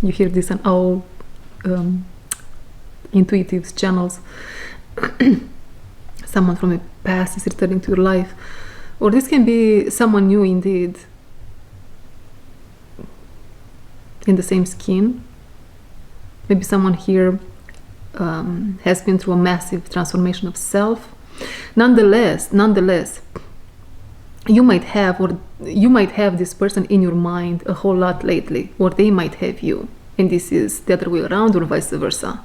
You hear this on all intuitive channels. Someone from your past is returning to your life. Or this can be someone new indeed, in the same skin. Maybe someone here has been through a massive transformation of self. Nonetheless, you might have this person in your mind a whole lot lately, or they might have you, and this is the other way around, or vice versa.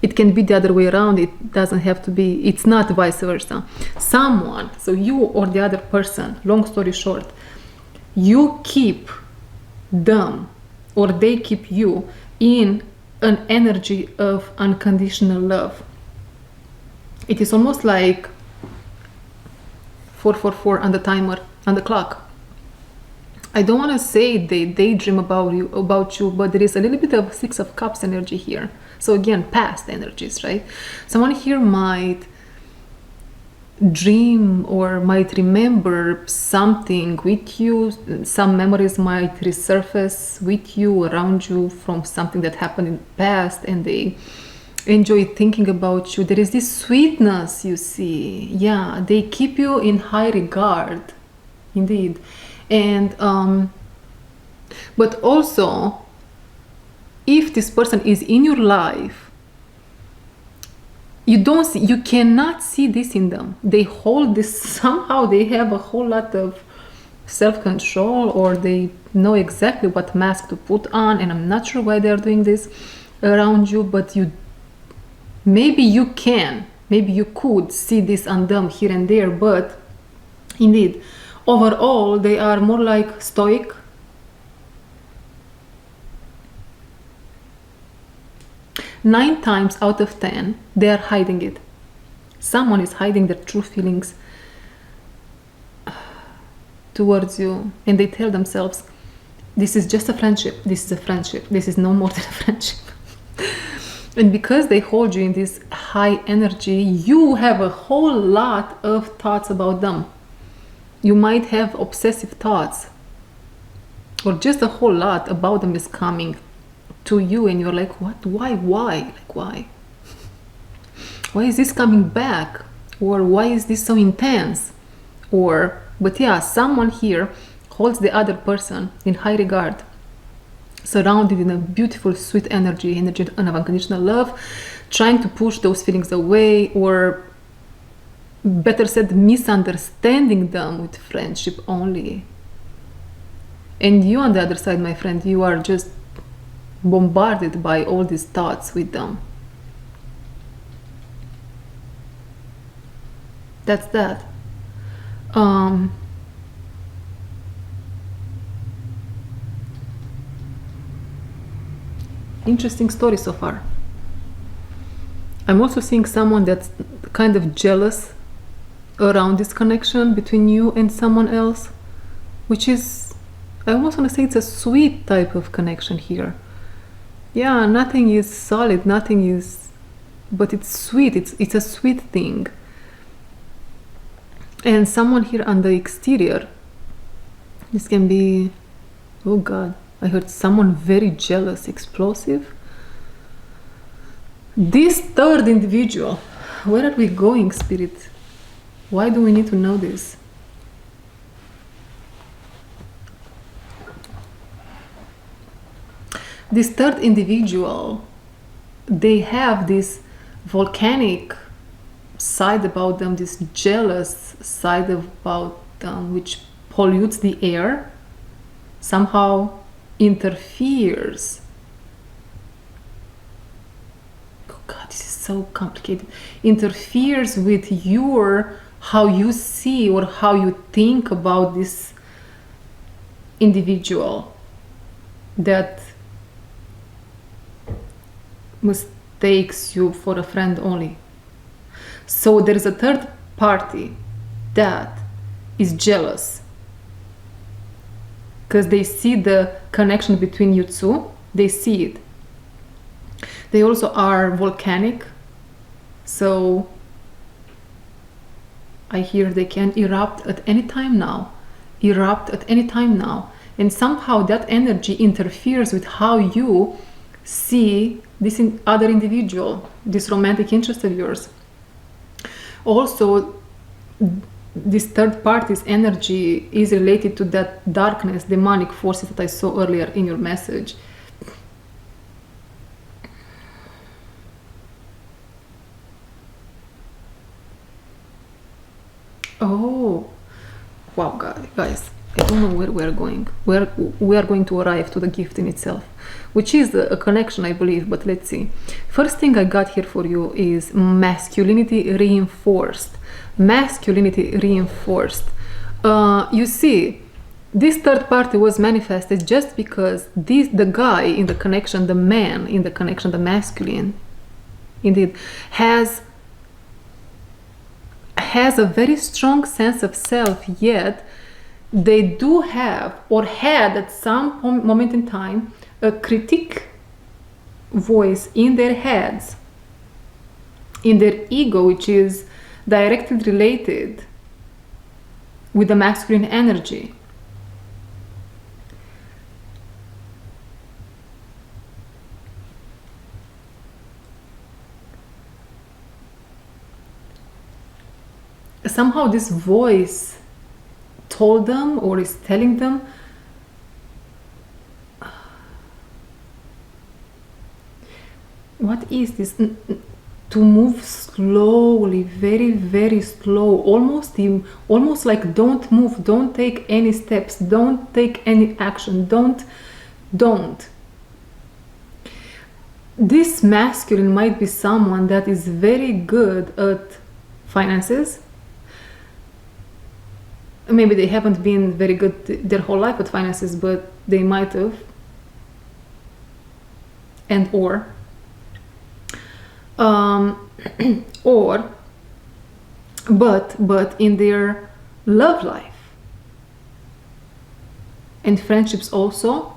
It can be the other way around. It doesn't have to be. It's not vice versa. Someone, so you or the other person, long story short, you keep them or they keep you in an energy of unconditional love. It is almost like, 444 on the timer, on the clock. I don't want to say they daydream about you, but there is a little bit of Six of Cups energy here. So again, past energies, right? Someone here might dream or might remember something with you. Some memories might resurface with you, around you, from something that happened in the past, and they enjoy thinking about you. There is this sweetness, you see. Yeah, they keep you in high regard, indeed. And but also, if this person is in your life, you cannot see this in them. They hold this, somehow they have a whole lot of self-control, or they know exactly what mask to put on, and I'm not sure why they're doing this around you, but maybe you could see this on them here and there, but indeed, overall, they are more like stoic. Nine times out of 10, they are hiding it. Someone is hiding their true feelings towards you, and they tell themselves, this is just a friendship, this is a friendship, this is no more than a friendship. And because they hold you in this high energy, you have a whole lot of thoughts about them. You might have obsessive thoughts, or just a whole lot about them is coming to you, and you're like, what? Why? Why is this coming back? Or why is this so intense? But yeah, someone here holds the other person in high regard, surrounded in a beautiful, sweet energy of unconditional love, trying to push those feelings away, or better said, misunderstanding them with friendship only. And you on the other side, my friend, you are just bombarded by all these thoughts with them. That's that. Interesting story so far. I'm also seeing someone that's kind of jealous around this connection between you and someone else, which is, I almost want to say it's a sweet type of connection here. Yeah, nothing is solid, but it's sweet, it's a sweet thing. And someone here on the exterior, this can be, oh God, I heard someone very jealous, explosive. This third individual, where are we going, Spirit? Why do we need to know this? This third individual, they have this volcanic side about them, this jealous side about them, which pollutes the air, somehow interferes. Oh God, this is so complicated. Interferes with how you see or how you think about this individual that mistakes you for a friend only. So there is a third party that is jealous because they see the connection between you two. They see it. They also are volcanic, so I hear they can erupt at any time now. And somehow that energy interferes with how you see this other individual, this romantic interest of yours. Also, this third party's energy is related to that darkness, demonic forces that I saw earlier in your message. Oh, wow, guys, I don't know where we're going. We are going to arrive to the gift in itself, which is a connection, I believe, but let's see. First thing I got here for you is masculinity reinforced. Masculinity reinforced. You see, this third party was manifested just because the guy in the connection, the man in the connection, the masculine, indeed, has has a very strong sense of self, yet they do have or had at some moment in time a critique voice in their heads, in their ego, which is directly related with the masculine energy. Somehow this voice told them or is telling them, what is this? To move slowly, very, very slow, almost like don't move, don't take any steps, don't take any action, don't. This masculine might be someone that is very good at finances. Maybe they haven't been very good their whole life at finances, but they might have. And or but in their love life and friendships also,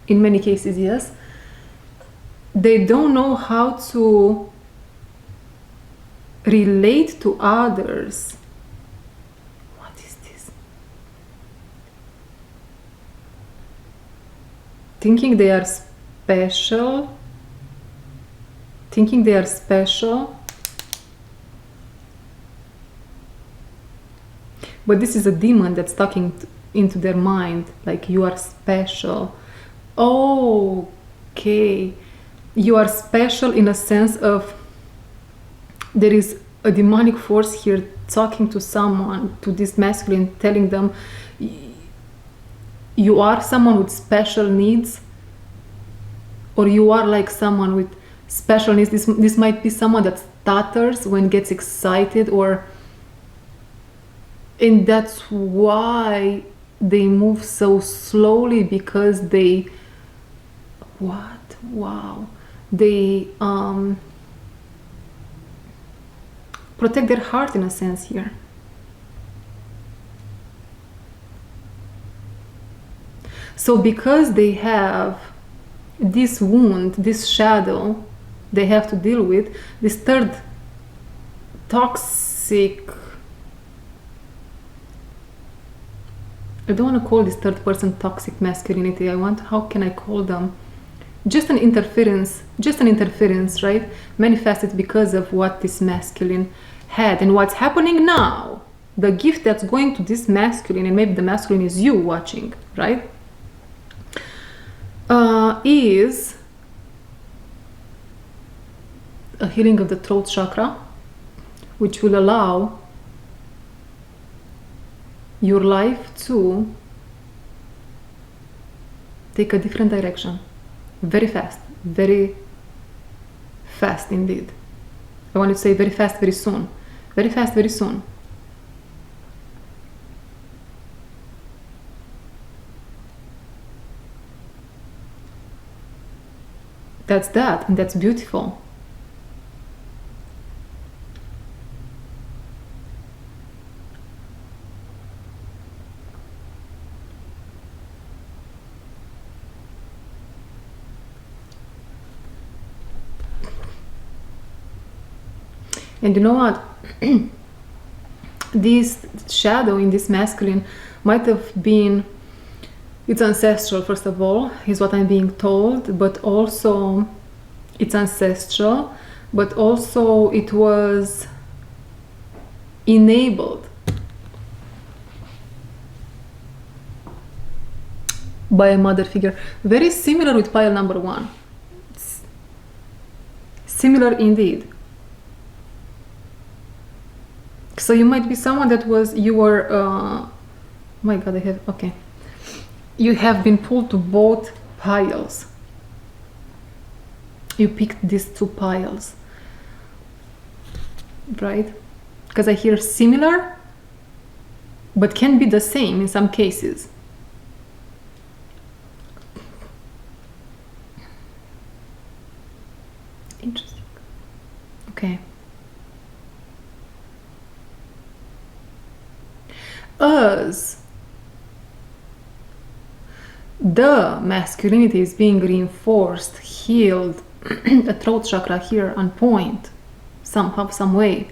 in many cases, yes, they don't know how to relate to others. What is this? Thinking they are special. But this is a demon that's talking into their mind, like you are special. Okay, you are special in a sense of there is a demonic force here talking to someone, to this masculine, telling them you are someone with special needs, or you are like someone with special needs. This might be someone that stutters when gets excited, and that's why they move so slowly, because they protect their heart in a sense here. So because they have this wound, this shadow they have to deal with, this third toxic, I don't want to call this third person toxic masculinity. How can I call them? Just an interference, right? Manifested because of what this masculine had. And what's happening now, the gift that's going to this masculine, and maybe the masculine is you watching, right? Is a healing of the throat chakra, which will allow your life to take a different direction very fast indeed. I want to say very fast, very soon. That's that, and that's beautiful. And you know what? This shadow in this masculine might have been, it's ancestral, first of all, is what I'm being told, but also it's ancestral, but also it was enabled by a mother figure. Very similar with pile number 1. Similar indeed. So you might be someone that oh my god, you have been pulled to both piles. You picked these 2 piles, right? Because I hear similar, but can be the same in some cases. Interesting. Okay. as the masculinity is being reinforced, healed, a throat chakra here on point, somehow, some way,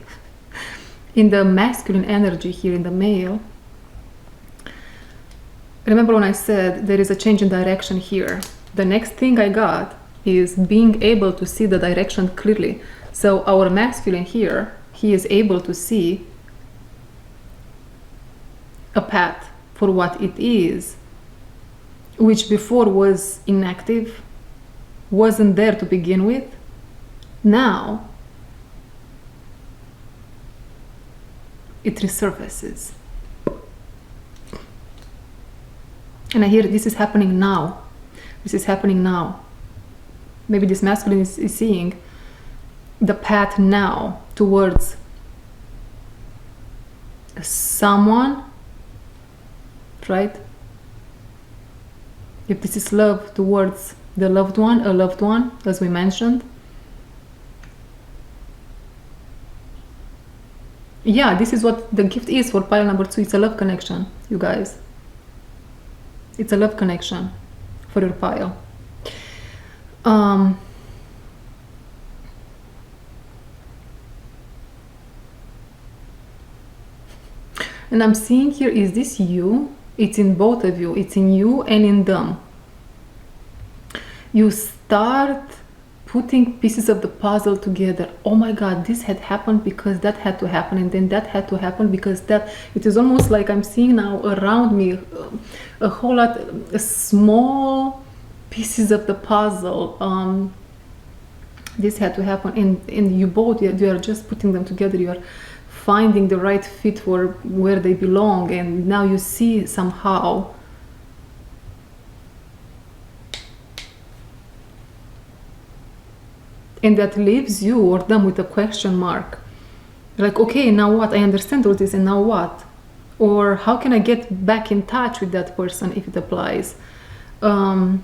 in the masculine energy here in the male. Remember when I said there is a change in direction here? The next thing I got is being able to see the direction clearly. So our masculine here, he is able to see a path for what it is, which before was inactive, wasn't there to begin with. Now it resurfaces. And I hear this is happening now. This is happening now. Maybe this masculine is seeing the path now towards someone, right? If this is love towards the loved one, a loved one, as we mentioned. Yeah, this is what the gift is for pile number 2. It's a love connection, you guys. It's a love connection for your pile. And I'm seeing here, is this you? It's in both of you. It's in you and in them. You start putting pieces of the puzzle together. Oh my God, this had happened because that had to happen, and then that had to happen because that. It is almost like I'm seeing now around me a whole lot of small pieces of the puzzle. This had to happen, and you both, you are just putting them together. You are finding the right fit for where they belong, and now you see somehow and that leaves you or them with a question mark, like, okay, now what? I understand all this, and now what? Or how can I get back in touch with that person if it applies? And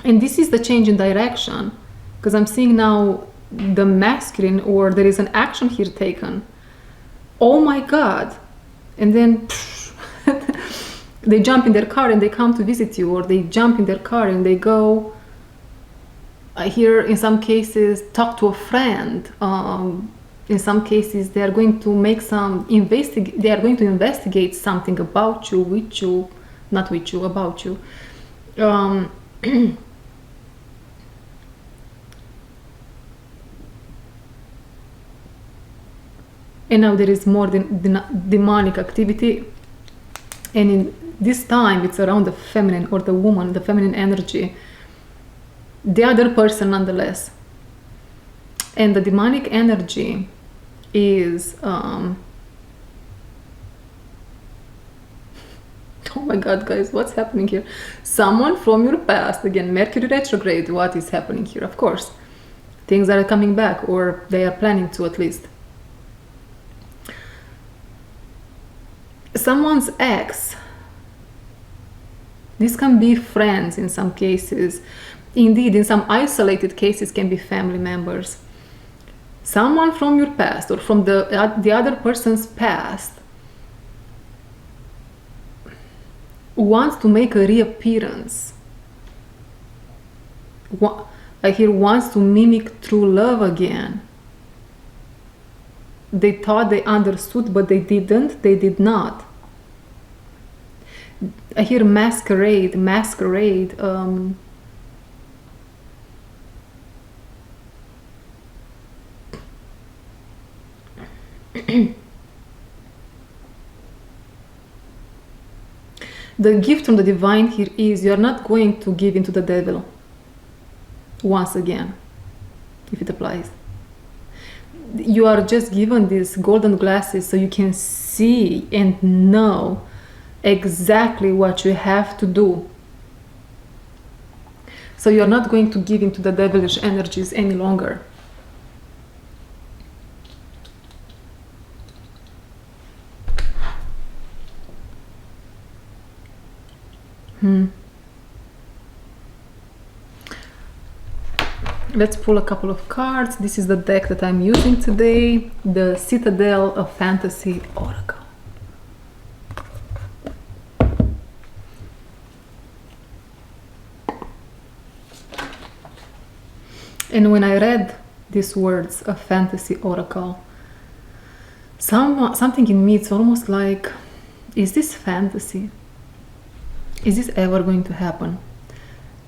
this is the change in direction, because I'm seeing now the masculine, or there is an action here taken. Oh my God. And then they jump in their car and they come to visit you, or they jump in their car and they go, I hear in some cases, talk to a friend. In some cases, they are going to make some they are going to investigate something about you, with you, not with you, about you. And now there is more demonic activity, and in this time it's around the feminine, or the woman, the feminine energy, the other person nonetheless. And the demonic energy is oh my God, guys, what's happening here? Someone from your past, again, Mercury retrograde. What is happening here? Of course, things are coming back, or they are planning to, at least. Someone's ex. This can be friends in some cases. Indeed, in some isolated cases, can be family members. Someone from your past, or from the other person's past, wants to make a reappearance. I hear wants to mimic true love again. They thought they understood, but they didn't. They did not. I hear masquerade. The gift from the divine here is you are not going to give into the devil once again, if it applies. You are just given these golden glasses so you can see and know exactly what you have to do. So you are not going to give into the devilish energies any longer. Let's pull a couple of cards. This is the deck that I'm using today, the Citadel of Fantasy Oracle. And when I read these words, a fantasy oracle, something in me, it's almost like, is this fantasy? Is this ever going to happen?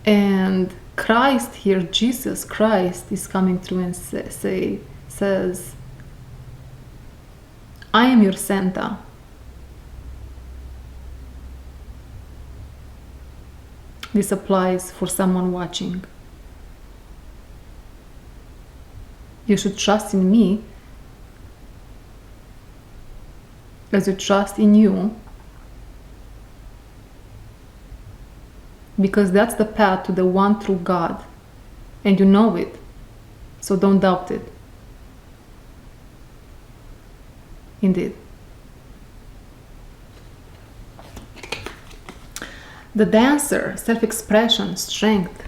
And Christ here, Jesus Christ, is coming through and says, I am your Santa. This applies for someone watching. You should trust in me as you trust in you, because that's the path to the one true God, and you know it, so don't doubt it. Indeed. The dancer, self-expression, strength.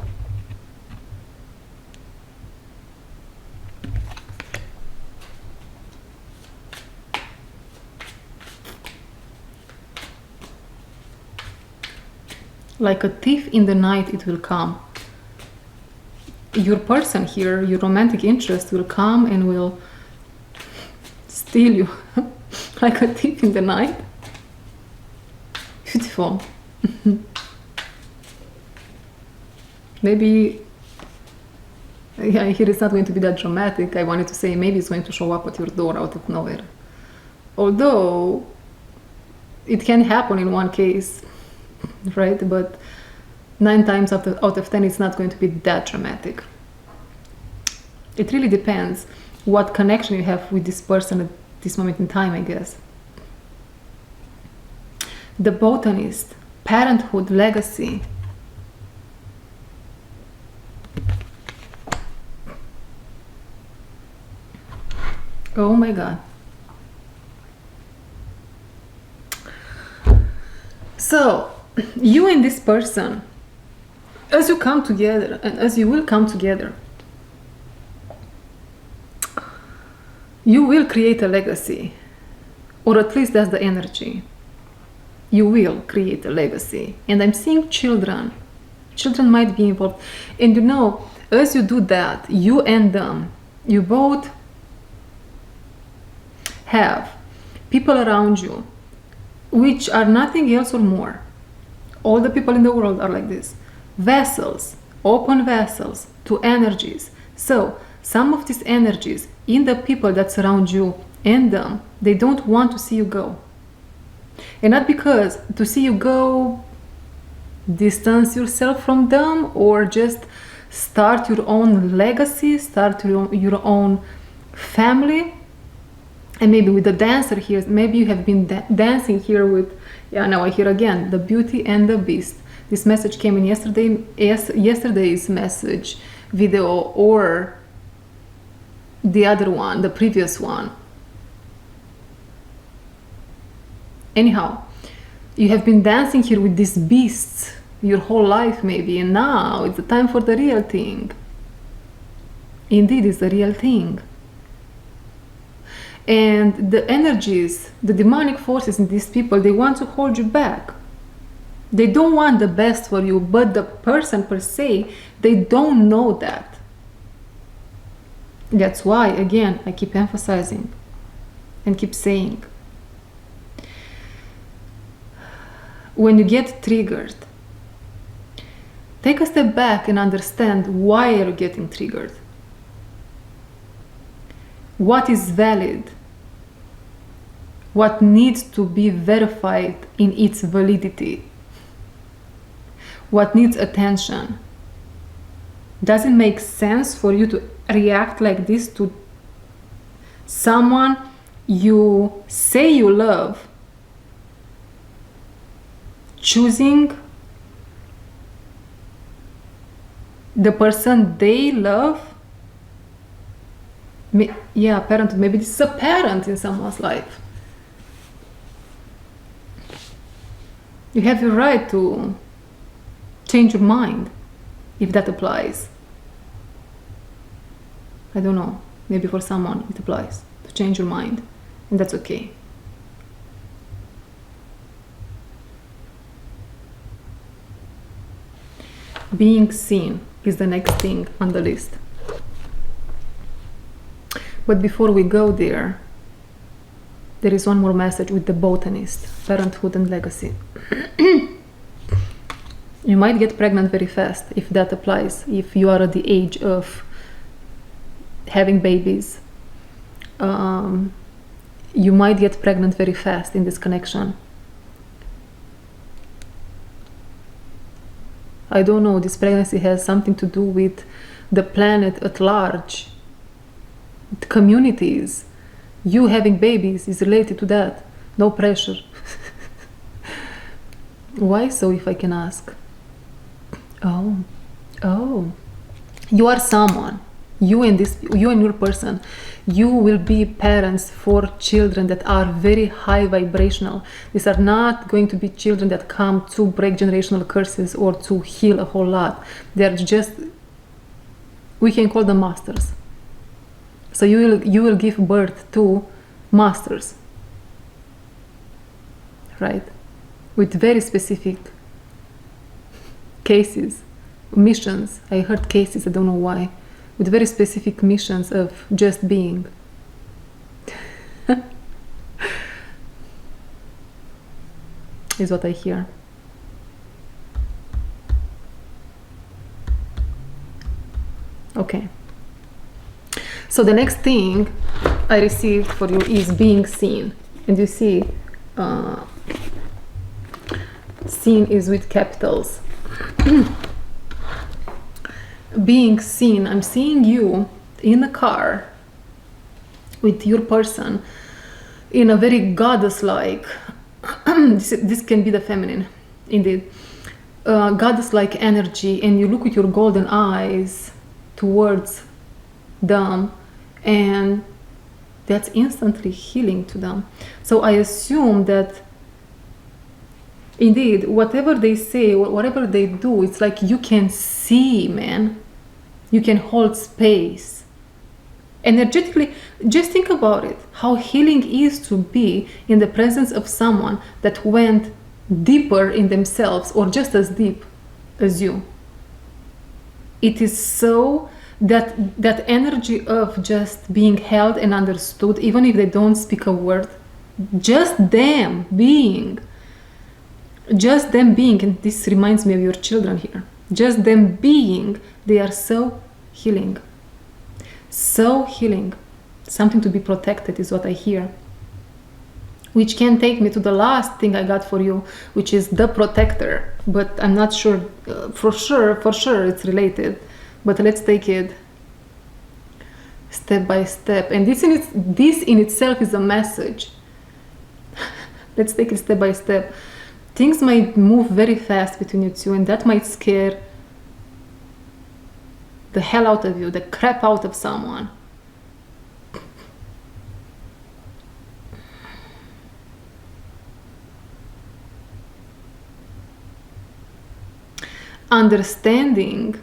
Like a thief in the night, it will come. Your person here, your romantic interest will come and will steal you like a thief in the night. Beautiful. Maybe, yeah, here it's not going to be that dramatic. I wanted to say maybe it's going to show up at your door out of nowhere. Although, it can happen in one case, right? But 9 times out of 10, it's not going to be that dramatic. It really depends what connection you have with this person at this moment in time, I guess. The botanist, parenthood, legacy. Oh my God. So, you and this person, as you come together, and as you will come together, you will create a legacy, or at least that's the energy. You will create a legacy. And I'm seeing children. Children might be involved. And you know, as you do that, you and them, you both have people around you which are nothing else or more. All the people in the world are like this. Vessels, open vessels to energies. So some of these energies in the people that surround you and them, they don't want to see you go. And not because to see you go, distance yourself from them, or just start your own legacy, start your own family. And maybe with the dancer here, maybe you have been dancing here with, yeah, now I hear again, the Beauty and the Beast. This message came in yesterday's message video, or the other one, the previous one. Anyhow, you have been dancing here with these beasts your whole life maybe, and now it's the time for the real thing. Indeed, it's the real thing. And the energies, the demonic forces in these people, they want to hold you back. They don't want the best for you, but the person per se, they don't know that. That's why, again, I keep emphasizing and keep saying, when you get triggered, take a step back and understand why you're getting triggered. What is valid? What needs to be verified in its validity? What needs attention? Does it make sense for you to react like this to someone you say you love, choosing the person they love? Yeah, parent. Maybe this is a parent in someone's life. You have your right to change your mind, if that applies. I don't know. Maybe for someone it applies to change your mind, and that's okay. Being seen is the next thing on the list. But before we go there, there is one more message with the botanist, parenthood and legacy. You might get pregnant very fast if that applies, if you are at the age of having babies. You might get pregnant very fast in this connection. I don't know, this pregnancy has something to do with the planet at large, the communities. You having babies is related to that. No pressure. Why so, if I can ask? Oh, you are someone. You and your person, you will be parents for children that are very high vibrational. These are not going to be children that come to break generational curses or to heal a whole lot. They're just, we can call them masters. So you will give birth to masters, right? With very specific cases, missions. I heard cases, I don't know why. With very specific missions of just being. Is what I hear. Okay. So the next thing I received for you is being seen. And you see, seen is with capitals. Being seen, I'm seeing you in a car with your person in a very goddess-like, this can be the feminine, indeed, goddess-like energy, and you look with your golden eyes towards them, and that's instantly healing to them. So I assume that indeed, whatever they say, whatever they do, it's like you can see, man. You can hold space. Energetically, just think about it. How healing is to be in the presence of someone that went deeper in themselves or just as deep as you. It is so that energy of just being held and understood, even if they don't speak a word, just them being. Just them being, and this reminds me of your children here, just them being, they are so healing. So healing. Something to be protected is what I hear. Which can take me to the last thing I got for you, which is the protector. But I'm not sure, for sure it's related. But let's take it step by step. And this in itself is a message. Let's take it step by step. Things might move very fast between you two, and that might scare the hell out of you, the crap out of someone. Understanding,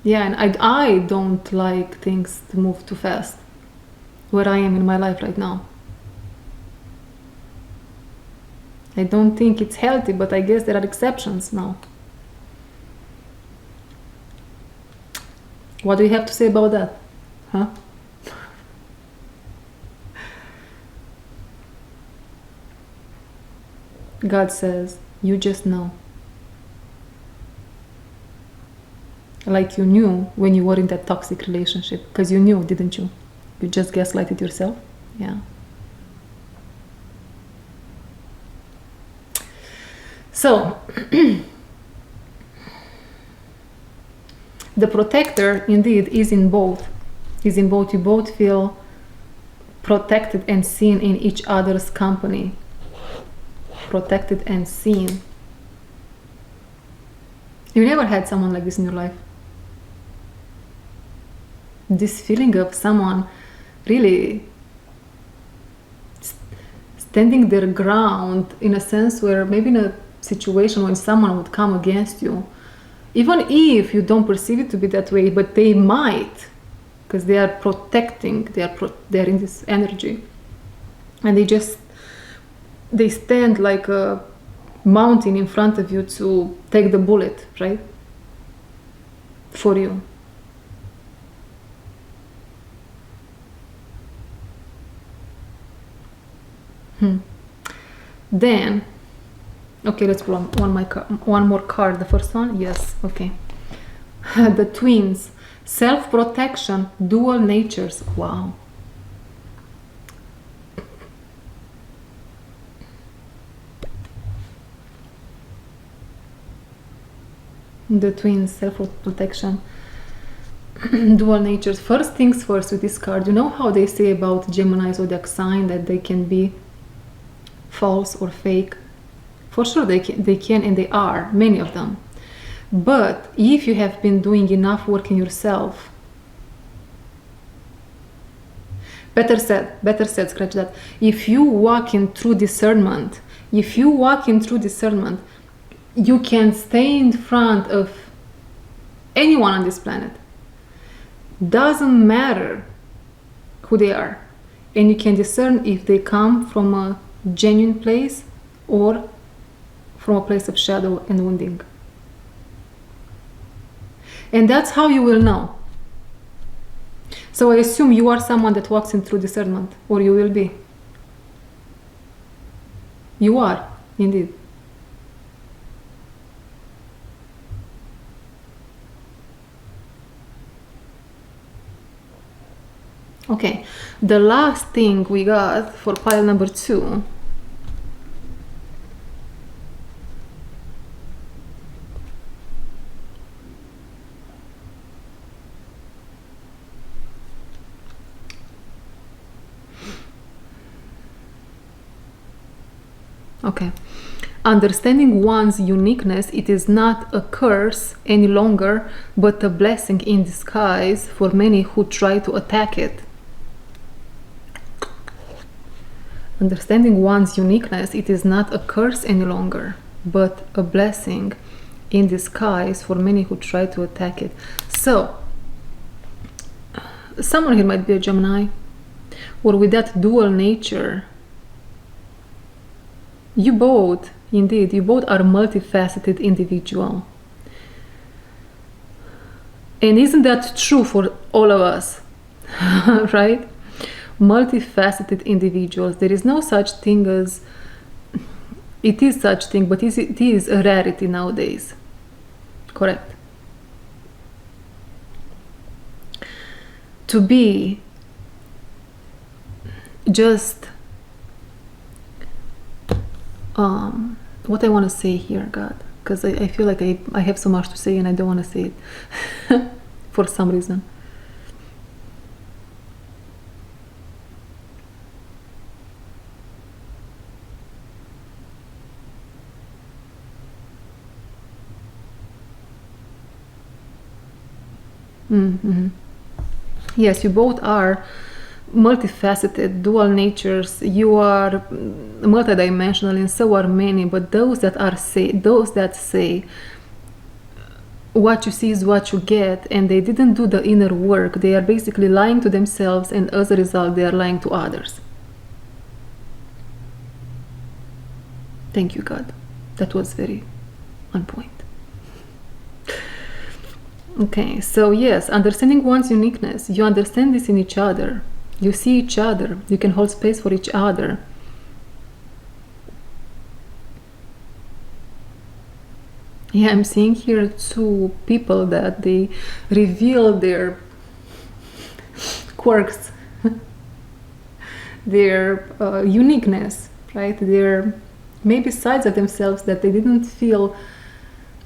yeah, and I don't like things to move too fast, where I am in my life right now. I don't think it's healthy, but I guess there are exceptions now. What do you have to say about that? Huh? God says, you just know. Like you knew when you were in that toxic relationship. Because you knew, didn't you? You just gaslighted yourself? Yeah. So, the protector indeed is in both. You both feel protected and seen in each other's company. Protected and seen. You never had someone like this in your life? This feeling of someone really standing their ground, in a sense where maybe in a situation when someone would come against you, even if you don't perceive it to be that way, but they might, because they are protecting, they're in this energy, and they stand like a mountain in front of you to take the bullet, right? For you. Then, okay, let's pull one more card. The first one, yes, okay. The twins, self-protection, dual natures. Wow. The twins, self-protection, dual natures. First things first with this card. You know how they say about Gemini zodiac sign that they can be false or fake? For sure they can and they are, many of them. But if you have been doing enough work in yourself, better said, scratch that. If you walk in through discernment, you can stay in front of anyone on this planet. Doesn't matter who they are. And you can discern if they come from a genuine place or from a place of shadow and wounding. And that's how you will know. So I assume you are someone that walks in through discernment, or you will be. You are, indeed. Okay, the last thing we got for pile number 2. Okay, understanding one's uniqueness, it is not a curse any longer, but a blessing in disguise for many who try to attack it. Understanding one's uniqueness, it is not a curse any longer, but a blessing in disguise for many who try to attack it. So, someone here might be a Gemini, or with that dual nature. You both, indeed, you both are multifaceted individual. And isn't that true for all of us? Right? Multifaceted individuals. There is no such thing as, it is such thing, but it is a rarity nowadays. Correct. To be just what I want to say here, God, because I feel like I have so much to say and I don't want to say it for some reason. Yes, you both are multifaceted, dual natures. You are multidimensional, and so are many. But those that say what you see is what you get, and they didn't do the inner work, they are basically lying to themselves, and as a result, they are lying to others. Thank you, God. That was very on point. Okay, so yes, understanding one's uniqueness. You understand this in each other. You see each other. You can hold space for each other. Yeah, I'm seeing here 2 people that they reveal their quirks, their uniqueness, right? Their maybe sides of themselves that they didn't feel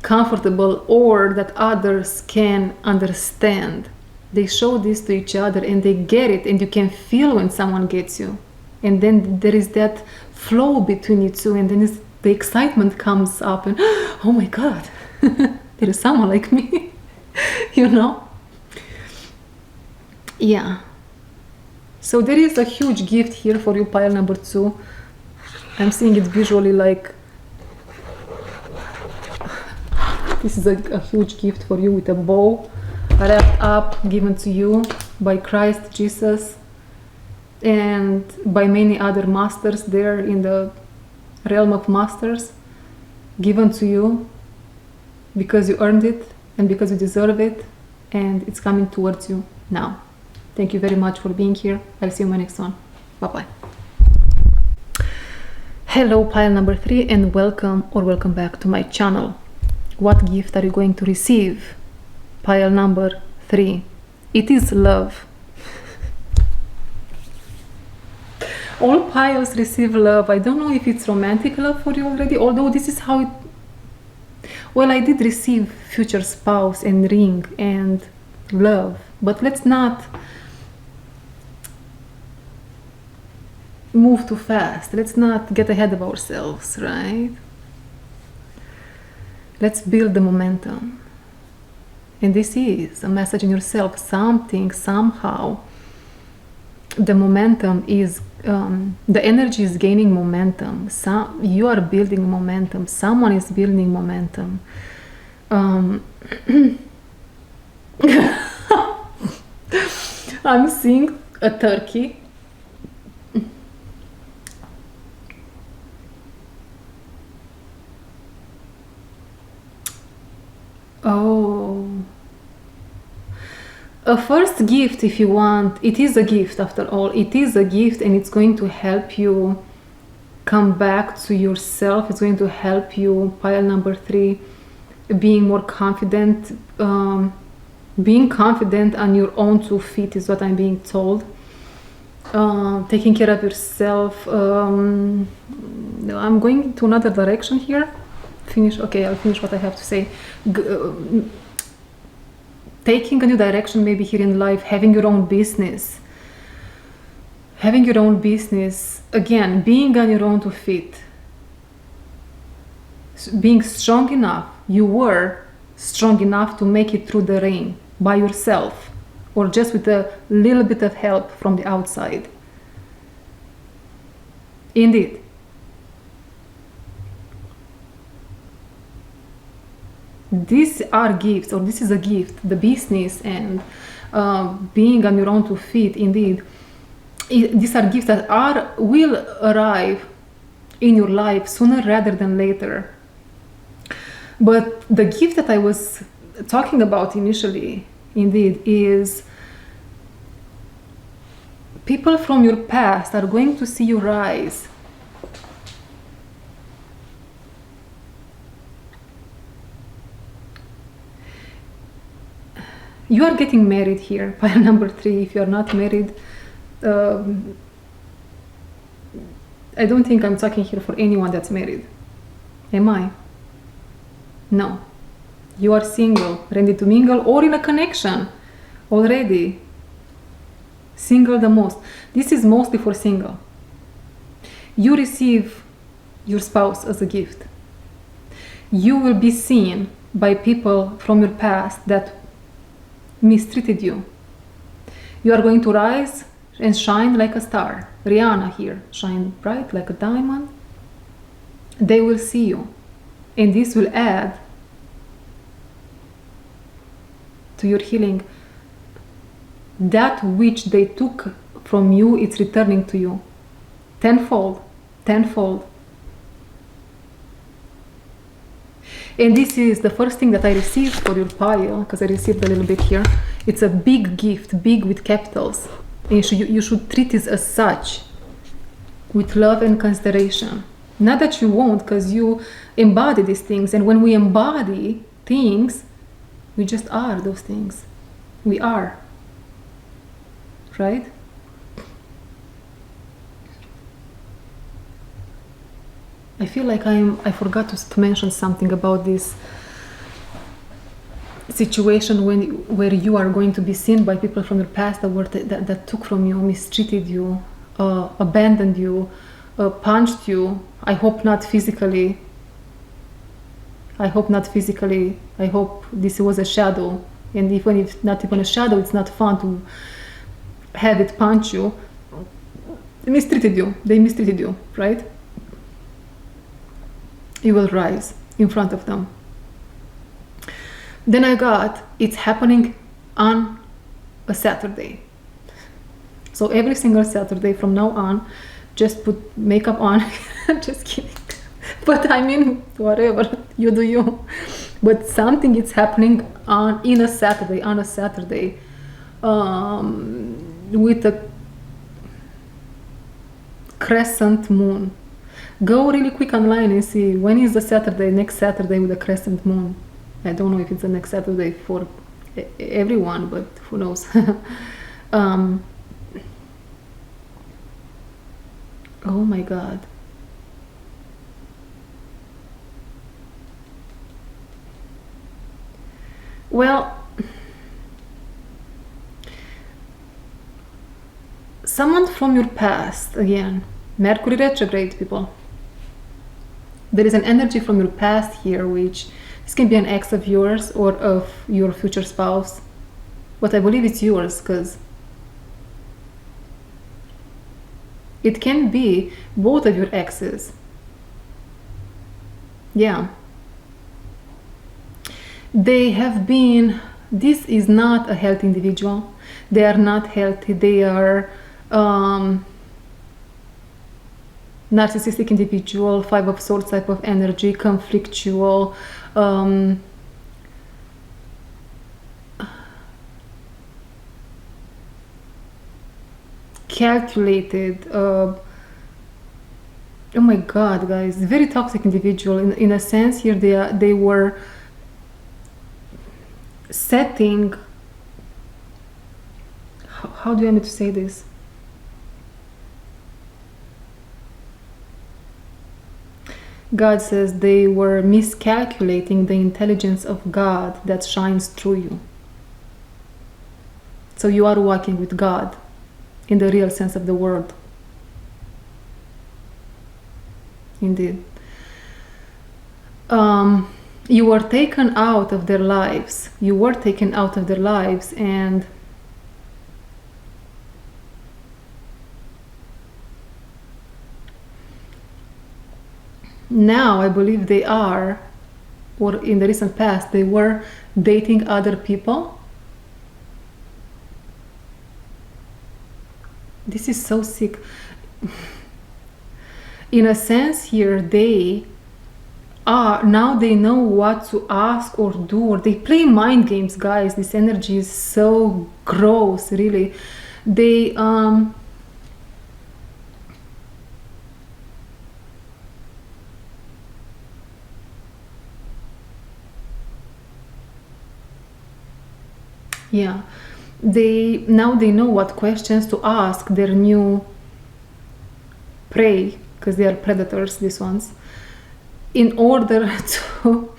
comfortable or that others can understand. They show this to each other and they get it, and you can feel when someone gets you. And then there is that flow between you two, and then the excitement comes up and oh my God, there is someone like me, you know? Yeah. So there is a huge gift here for you, pile number 2. I'm seeing it visually like this is a huge gift for you with a bow wrapped up, given to you by Christ Jesus and by many other masters there in the realm of masters, given to you because you earned it and because you deserve it, and it's coming towards you now. Thank you very much for being here. I'll see you in my next one. Bye-bye. Hello, pile number 3, and welcome or welcome back to my channel. What gift are you going to receive? Pile number 3. It is love. All piles receive love. I don't know if it's romantic love for you already, although this is how it... Well, I did receive future spouse and ring and love, but let's not move too fast. Let's not get ahead of ourselves, right? Let's build the momentum. And this is a message in yourself. Something, somehow, the momentum is, the energy is gaining momentum. You are building momentum. Someone is building momentum. I'm seeing a turkey. Oh, a first gift, if you want. It is a gift, after all. It is a gift, and it's going to help you come back to yourself. It's going to help you, pile number 3, being more confident. Being confident on your own 2 feet is what I'm being told. Taking care of yourself. I'm going to another direction here. I'll finish what I have to say. Taking a new direction maybe here in life, having your own business. Having your own business, again, being on your own 2 feet. Being strong enough, you were strong enough to make it through the rain by yourself, or just with a little bit of help from the outside. Indeed. These are gifts, or this is a gift, the business and being on your own 2 feet, indeed. These are gifts that will arrive in your life sooner rather than later. But the gift that I was talking about initially, indeed, is people from your past are going to see you rise. You are getting married here, pile number 3. If you are not married, I don't think I'm talking here for anyone that's married. Am I? No. You are single, ready to mingle, or in a connection already. Single the most. This is mostly for single. You receive your spouse as a gift. You will be seen by people from your past that mistreated you. You are going to rise and shine like a star. Rihanna here, shine bright like a diamond. They will see you, and this will add to your healing. That which they took from you, it's returning to you tenfold. And this is the first thing that I received for your pile, because I received a little bit here. It's a big gift, big with capitals. And you should treat it as such, with love and consideration. Not that you won't, because you embody these things. And when we embody things, we just are those things. We are. Right? I feel like I forgot to mention something about this situation where you are going to be seen by people from your past that took from you, mistreated you, abandoned you, punched you. I hope not physically. I hope this was a shadow. And even if not even a shadow, it's not fun to have it punch you. They mistreated you, right? You will rise in front of them. Then I got, it's happening on a Saturday. So every single Saturday from now on, just put makeup on. Just kidding. But I mean, whatever, you do you. But something is happening on a Saturday, with a crescent moon. Go really quick online and see when is the Saturday, next Saturday with the crescent moon. I don't know if it's the next Saturday for everyone, but who knows. Oh my God. Well, someone from your past, again, Mercury retrograde, people. There is an energy from your past here, which this can be an ex of yours or of your future spouse. But I believe it's yours, because it can be both of your exes. Yeah. They have been, this is not a healthy individual. They are not healthy. They are narcissistic individual, Five of Swords type of energy, conflictual, calculated, oh my God, guys, very toxic individual. In a sense here, they were setting, how do you want me to say this? God says they were miscalculating the intelligence of God that shines through you. So you are walking with God in the real sense of the word. Indeed. You were taken out of their lives. You were taken out of their lives, and now I believe they are, or in the recent past, they were dating other people. This is so sick. In a sense here, they are, now they know what to ask or do, or they play mind games, guys. This energy is so gross, really. They yeah, they know what questions to ask their new prey, because they are predators, these ones, in order to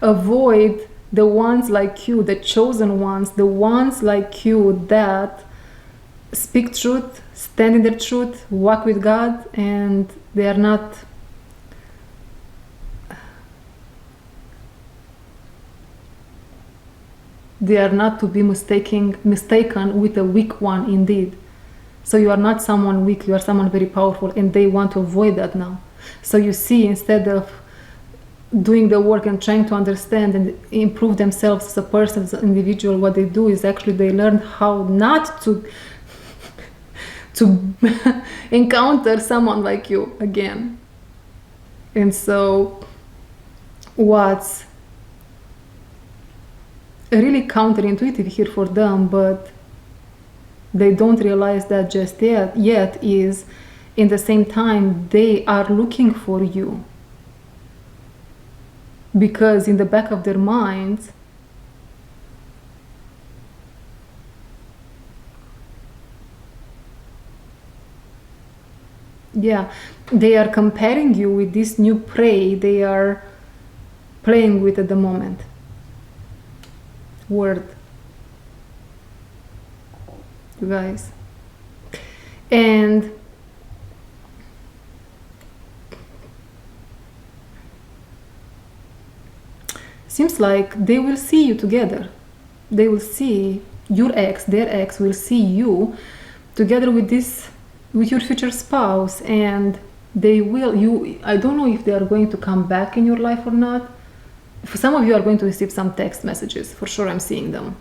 avoid the ones like you, the chosen ones, the ones like you that speak truth, stand in their truth, walk with God, and they are not to be mistaken with a weak one, indeed. So you are not someone weak, you are someone very powerful, and they want to avoid that now. So you see, instead of doing the work and trying to understand and improve themselves as a person, as an individual, what they do is actually they learn how not to encounter someone like you again. And so what's really counterintuitive here for them, but they don't realize that just yet, is in the same time they are looking for you, because in the back of their minds they are comparing you with this new prey they are playing with at the moment. Word, you guys. And seems like they will see you together. They will see your ex, their ex will see you together with your future spouse, and they will, I don't know if they are going to come back in your life or not. For some of you are going to receive some text messages, for sure. I'm seeing them.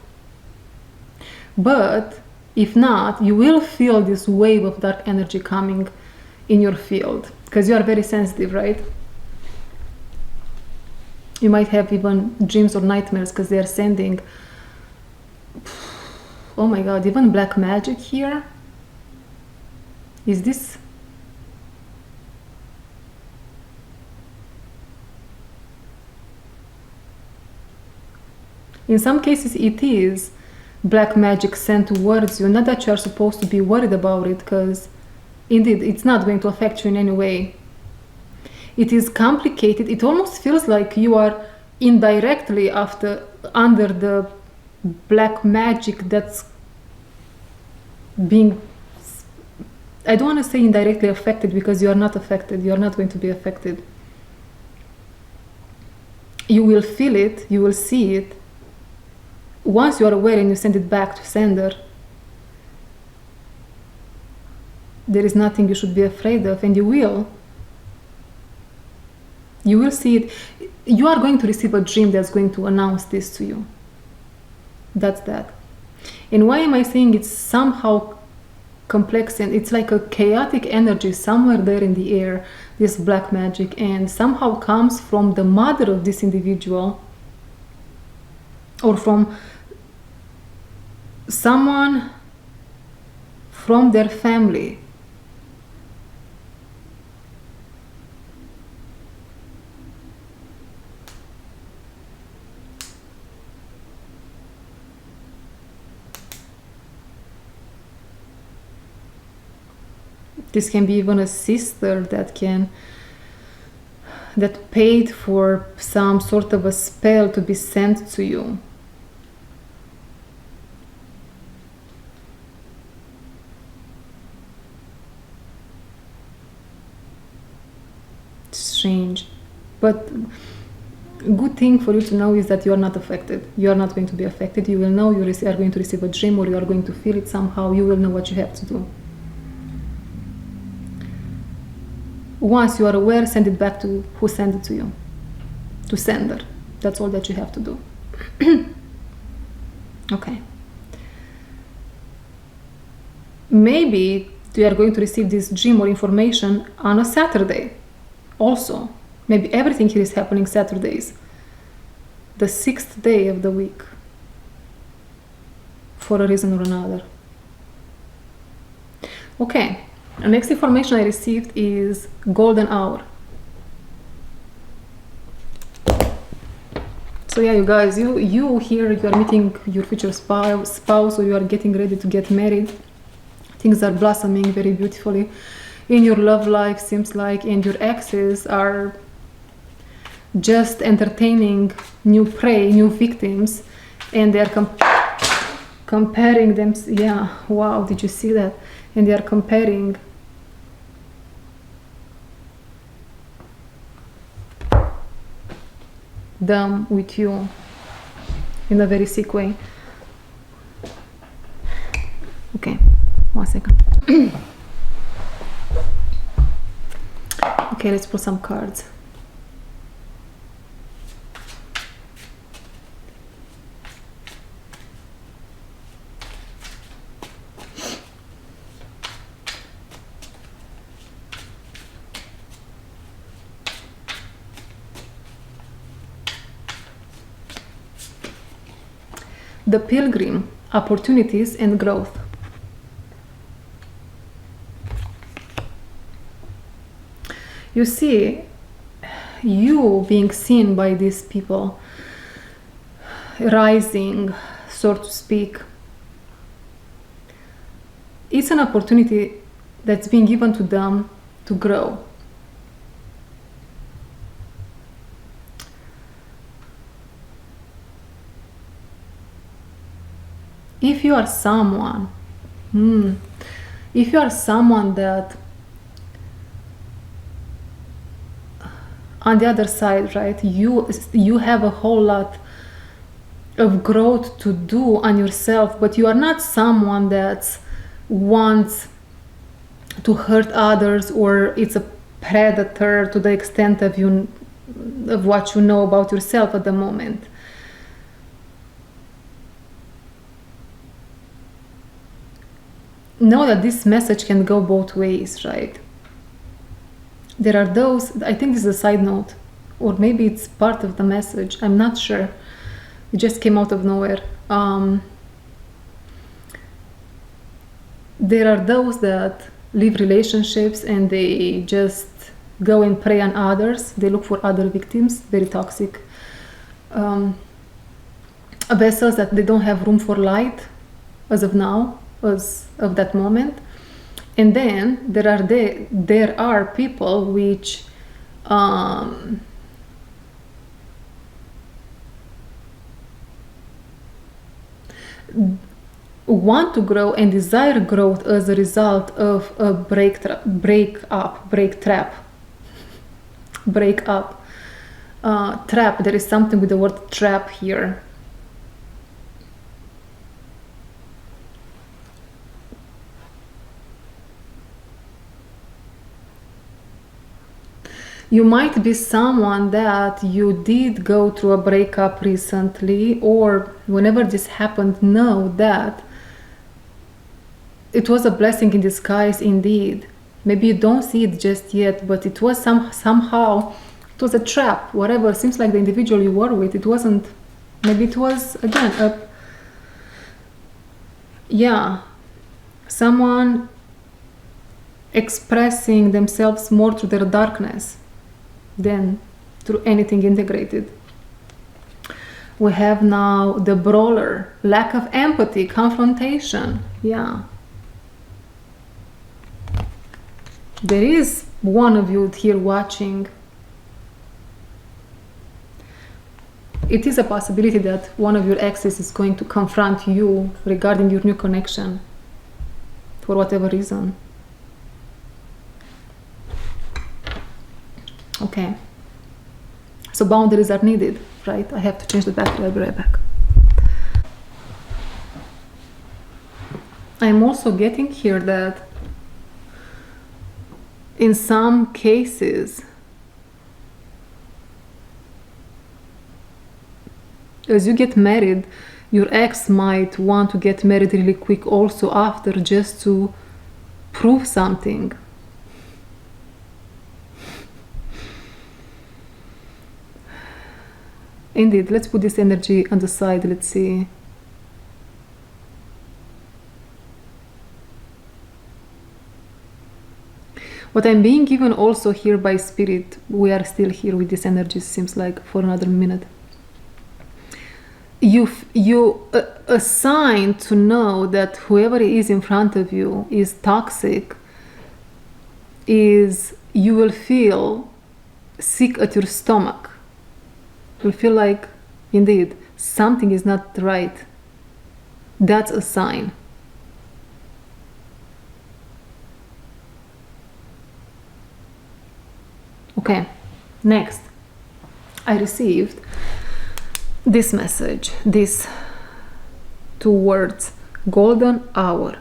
But if not, you will feel this wave of dark energy coming in your field, because you are very sensitive, right? You might have even dreams or nightmares, because they are sending, oh my God, even black magic here. Is this In some cases it is black magic sent towards you, not that you are supposed to be worried about it, because indeed it's not going to affect you in any way. It is complicated. It almost feels like you are indirectly under the black magic that's being, I don't want to say indirectly affected, because you are not affected. You are not going to be affected. You will feel it, you will see it. Once you are aware and you send it back to sender, there is nothing you should be afraid of, and you will see it. You are going to receive a dream that's going to announce this to you. That's that. And why am I saying it's somehow complex, and it's like a chaotic energy somewhere there in the air, this black magic, and somehow comes from the mother of this individual, or from someone from their family. This can be even a sister that paid for some sort of a spell to be sent to you. Strange. But good thing for you to know is that you are not affected. You are not going to be affected. You will know you are going to receive a dream, or you are going to feel it somehow. You will know what you have to do. Once you are aware, send it back to who sent it to you. To sender. That's all that you have to do. Okay. Maybe you are going to receive this dream or information on a Saturday also. Maybe everything here is happening Saturdays. The 6th day of the week. For a reason or another. Okay. The next information I received is golden hour. So yeah, you guys, you here, you are meeting your future spouse, or you are getting ready to get married. Things are blossoming very beautifully in your love life, seems like, and your exes are just entertaining new prey, new victims, and they are comparing them. Yeah, wow, did you see that? And they are comparing them with you in a very sick way. Okay, 1 second. Okay, let's pull some cards. The Pilgrim, opportunities and growth. You see, you being seen by these people, rising, so to speak, it's an opportunity that's being given to them to grow. If you are someone, that on the other side, right, you have a whole lot of growth to do on yourself, but you are not someone that wants to hurt others, or it's a predator to the extent of what you know about yourself at the moment. Know that this message can go both ways, right? There are those, I think this is a side note, or maybe it's part of the message, I'm not sure. It just came out of nowhere. There are those that live relationships and they just go and prey on others. They look for other victims, very toxic. vessels that they don't have room for light as of now, as of that moment. And then there are people which want to grow and desire growth as a result of a trap. There is something with the word trap here. You might be someone that you did go through a breakup recently, or whenever this happened, know that it was a blessing in disguise indeed. Maybe you don't see it just yet, but it was somehow, it was a trap, whatever. Seems like the individual you were with, it wasn't, maybe it was, again, someone expressing themselves more through their darkness than through anything integrated. We have now the brawler, lack of empathy, confrontation. Yeah. There is one of you here watching. It is a possibility that one of your exes is going to confront you regarding your new connection for whatever reason. Okay, so boundaries are needed, right? I have to change the battery, I'll be right back. I'm also getting here that in some cases, as you get married, your ex might want to get married really quick also after, just to prove something. Indeed, let's put this energy on the side, let's see. What I'm being given also here by Spirit, we are still here with this energy, seems like, for another minute. You assign to know that whoever is in front of you is toxic, you will feel sick at your stomach. You'll feel like, indeed, something is not right. That's a sign. Okay, next. I received this message, these two words, golden hour.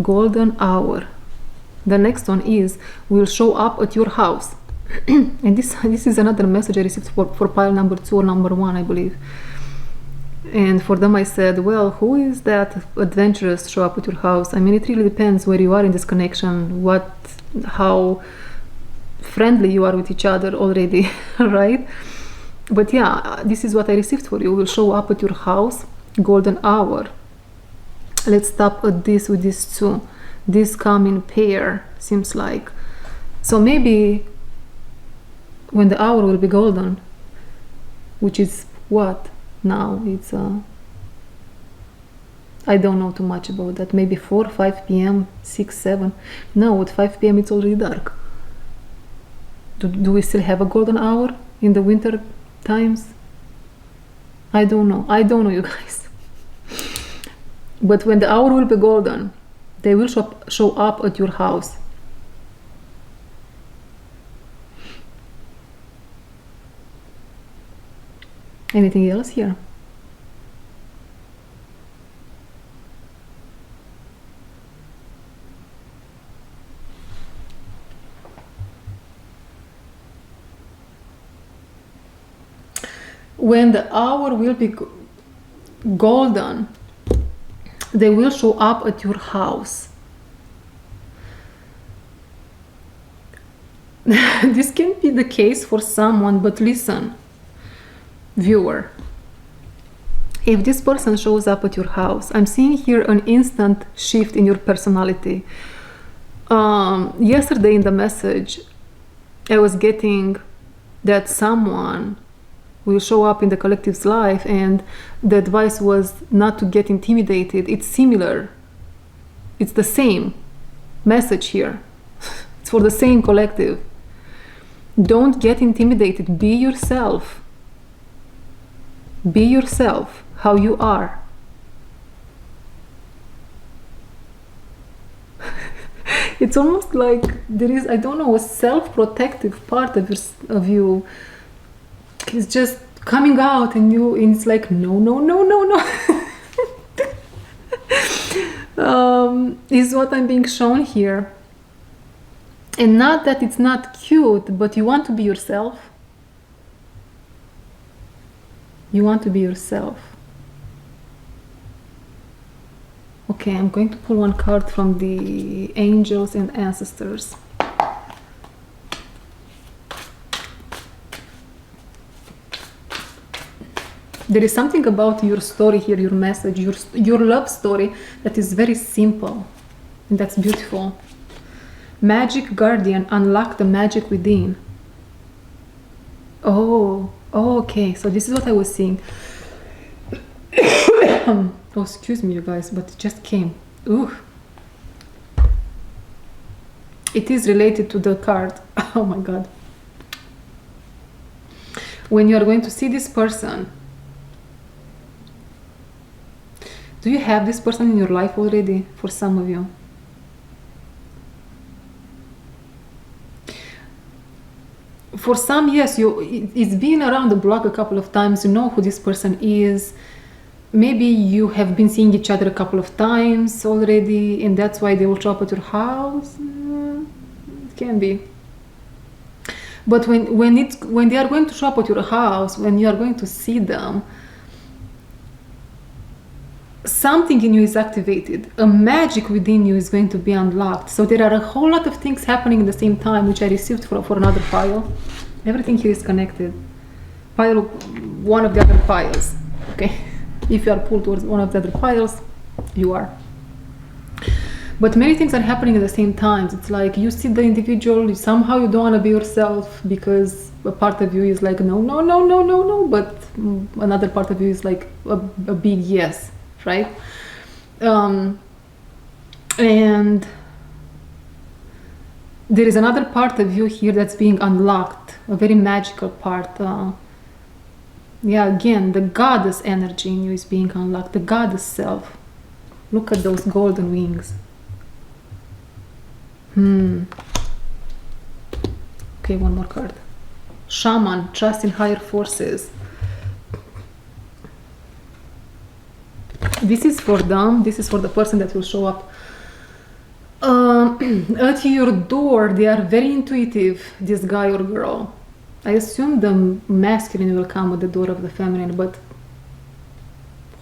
Golden hour. The next one is, will show up at your house. And this is another message I received for pile number 2 or number 1, I believe. And for them I said, well, who is that adventurous show up at your house? I mean, it really depends where you are in this connection, how friendly you are with each other already, right? But yeah, this is what I received for you. Will show up at your house, golden hour. Let's stop at this with these two. This come in pair, seems like. So maybe when the hour will be golden, which is what now? It's I don't know too much about that. Maybe 4, 5 p.m., 6, 7. No, at 5 p.m. it's already dark. Do we still have a golden hour in the winter times? I don't know, you guys. But when the hour will be golden, they will show up at your house. Anything else here? When the hour will be golden, they will show up at your house. This can be the case for someone, but listen, viewer, if this person shows up at your house, I'm seeing here an instant shift in your personality. Yesterday in the message, I was getting that someone will show up in the collective's life, and the advice was not to get intimidated. It's similar. It's the same message here. It's for the same collective. Don't get intimidated. Be yourself. Be yourself, how you are. It's almost like there is, I don't know, a self-protective part of you. It's just coming out, and it's like, no, no, no, no, no. Is what I'm being shown here. And not that it's not cute, but you want to be yourself. You want to be yourself. Okay, I'm going to pull one card from the angels and ancestors. There is something about your story here, your message, your love story that is very simple, and that's beautiful. Magic guardian, unlock the magic within. Oh, okay, so this is what I was seeing. Oh, excuse me, you guys, but it just came. Ooh. It is related to the card. Oh my God. When you are going to see this person, do you have this person in your life already? For some of you. For some, yes, it's been around the block a couple of times. You know who this person is. Maybe you have been seeing each other a couple of times already, and that's why they will show up at your house. It can be. But when they are going to show up at your house, when you are going to see them, something in you is activated. A magic within you is going to be unlocked. So there are a whole lot of things happening at the same time, which I received for another pile. Everything here is connected. Pile one of the other piles. Okay. If you are pulled towards one of the other piles, you are. But many things are happening at the same time. It's like you see the individual, somehow you don't want to be yourself because a part of you is like, no, no, no, no, no, no. But another part of you is like a big yes, right? And there is another part of you here that's being unlocked, a very magical part. Yeah, again, the goddess energy in you is being unlocked, the goddess self. Look at those golden wings. Okay, one more card. Shaman, trust in higher forces. This is for them, this is for the person that will show up. At your door, they are very intuitive, this guy or girl. I assume the masculine will come at the door of the feminine, but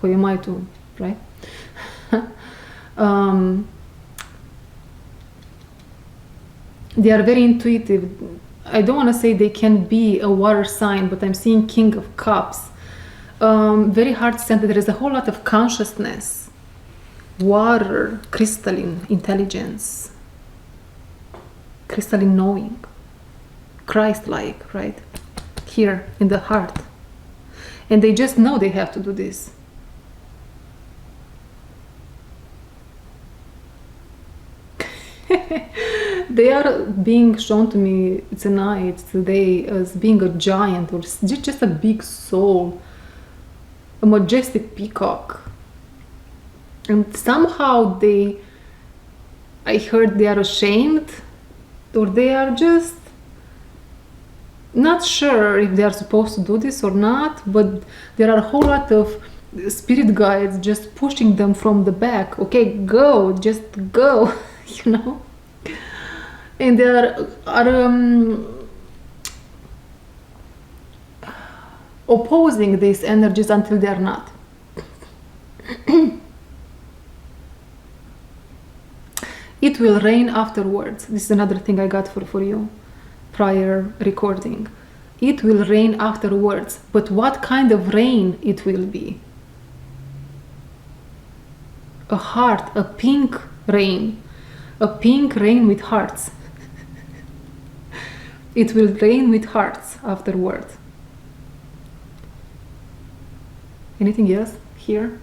who am I to, right? They are very intuitive. I don't want to say they can be a water sign, but I'm seeing King of Cups. Very heart-centered. There is a whole lot of consciousness. Water, crystalline intelligence, crystalline knowing. Christ-like, right? Here in the heart. And they just know they have to do this. They are being shown to me tonight, today, as being a giant or just a big soul, a majestic peacock. And somehow I heard they are ashamed, or they are just not sure if they are supposed to do this or not, but there are a whole lot of spirit guides just pushing them from the back. Okay, go, just go, you know. And they are opposing these energies until they are not. It will rain afterwards. This is another thing I got for you prior recording. It will rain afterwards, but what kind of rain it will be? A heart, a pink rain with hearts. It will rain with hearts afterwards. Anything else here?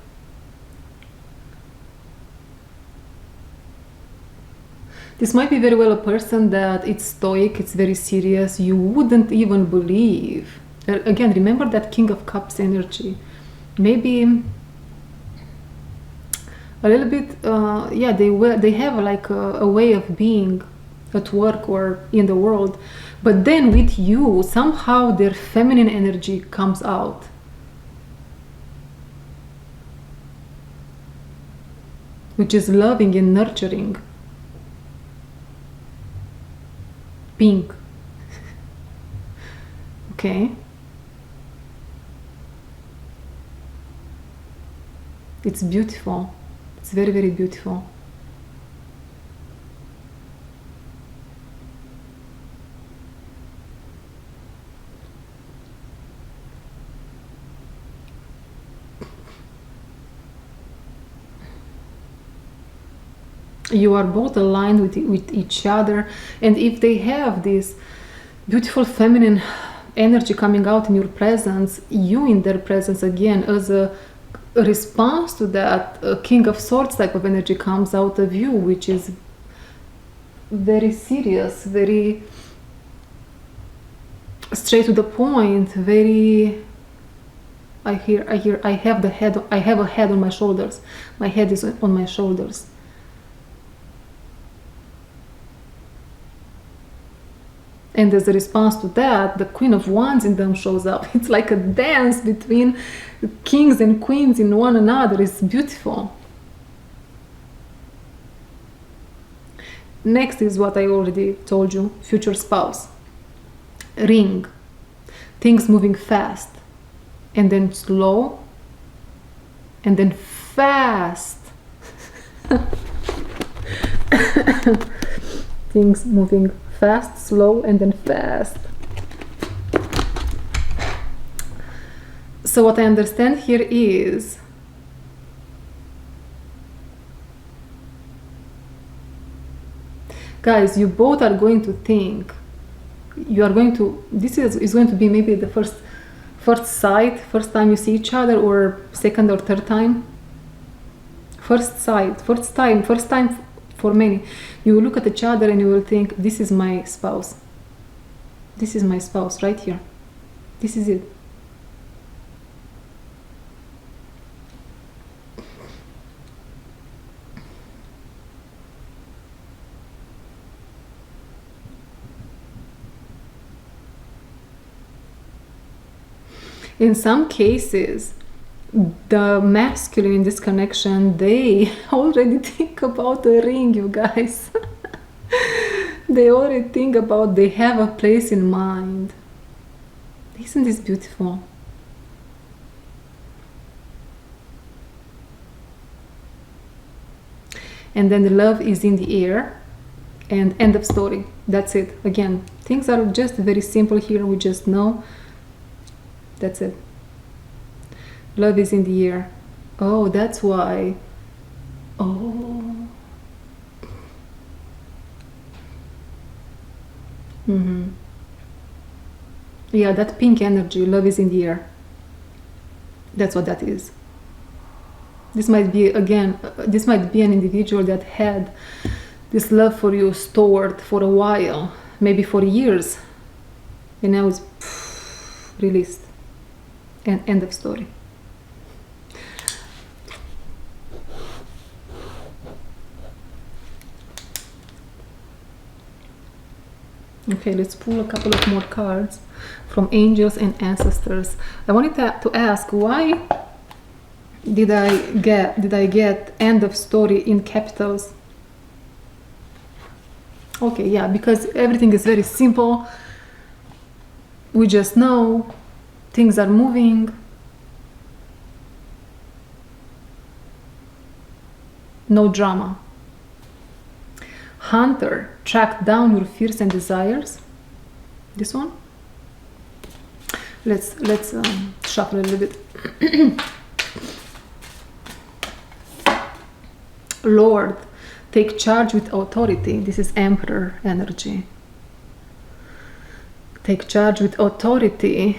This might be very well a person that it's stoic, it's very serious, you wouldn't even believe. Again, remember that King of Cups energy. Maybe a little bit, yeah, they have like a way of being at work or in the world, but then with you, somehow their feminine energy comes out. Which is loving and nurturing. Pink. Okay. It's beautiful. It's very, very beautiful. You are both aligned with each other, and if they have this beautiful feminine energy coming out in your presence, you in their presence, again, as a response to that, a King of Swords type of energy comes out of you, which is very serious, very straight to the point, very I have a head on my shoulders. My head is on my shoulders. And as a response to that, the Queen of Wands in them shows up. It's like a dance between kings and queens in one another. It's beautiful. Next is what I already told you, future spouse. Ring. Things moving fast. And then slow. And then fast. Things moving fast, slow, and then fast. So what I understand here is guys, you both are going to think, you are going to, this is going to be maybe the first sight, first time you see each other, or second or third time. First sight, first time for many. You will look at each other and you will think, this is my spouse. This is my spouse right here. This is it. In some cases, the masculine in this connection, they already think about a ring, you guys. They already think about, they have a place in mind. Isn't this beautiful? And then the love is in the air, and end of story. That's it. Again, things are just very simple here. We just know. That's it. Love is in the air. Oh, that's why. Oh. Yeah, that pink energy, love is in the air. That's what that is. This might be, again, this might be an individual that had this love for you stored for a while, maybe for years, and now it's released. And end of story. Okay, let's pull a couple of more cards from angels and ancestors. I wanted to ask, why did I get end of story in capitals? Okay, yeah, because everything is very simple. We just know things are moving. No drama. Hunter, track down your fears and desires. This one. Let's shuffle a little bit. Lord, take charge with authority. This is Emperor energy. Take charge with authority.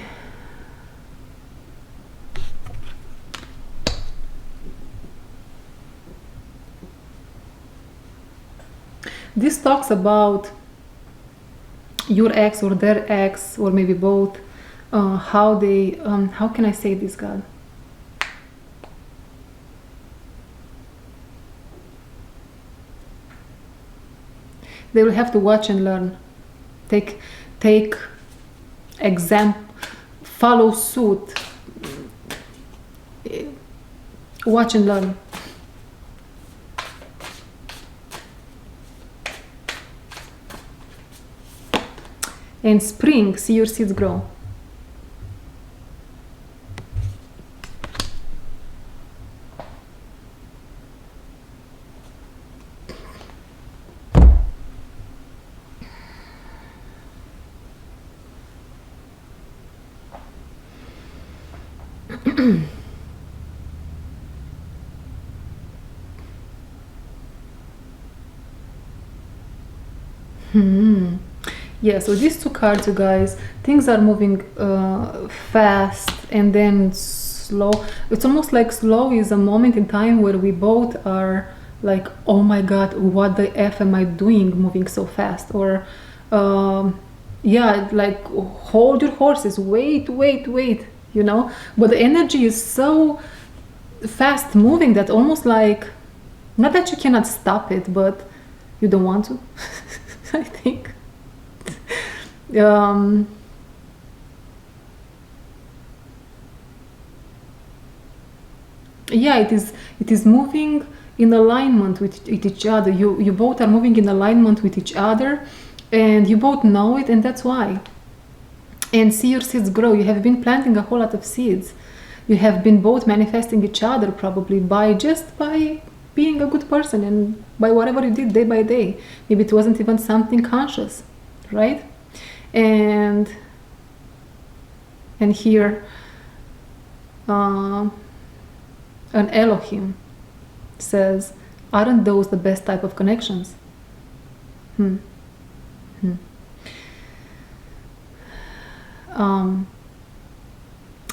This talks about your ex or their ex, or maybe both, how they, how can I say this, God? They will have to watch and learn. Take example, follow suit, watch and learn. In spring, see your seeds grow. Yeah, so these two cards, you guys, things are moving fast and then slow. It's almost like slow is a moment in time where we both are like, oh my God, what the F am I doing moving so fast? Or yeah, like hold your horses, wait, you know? But the energy is so fast moving that almost like, not that you cannot stop it, but you don't want to. I think. Yeah, it is moving in alignment with each other. You both are moving in alignment with each other, and you both know it, and that's why. And see your seeds grow. You have been planting a whole lot of seeds. You have been both manifesting each other, probably by being a good person and by whatever you did day by day. Maybe it wasn't even something conscious, right? And here an Elohim says, aren't those the best type of connections?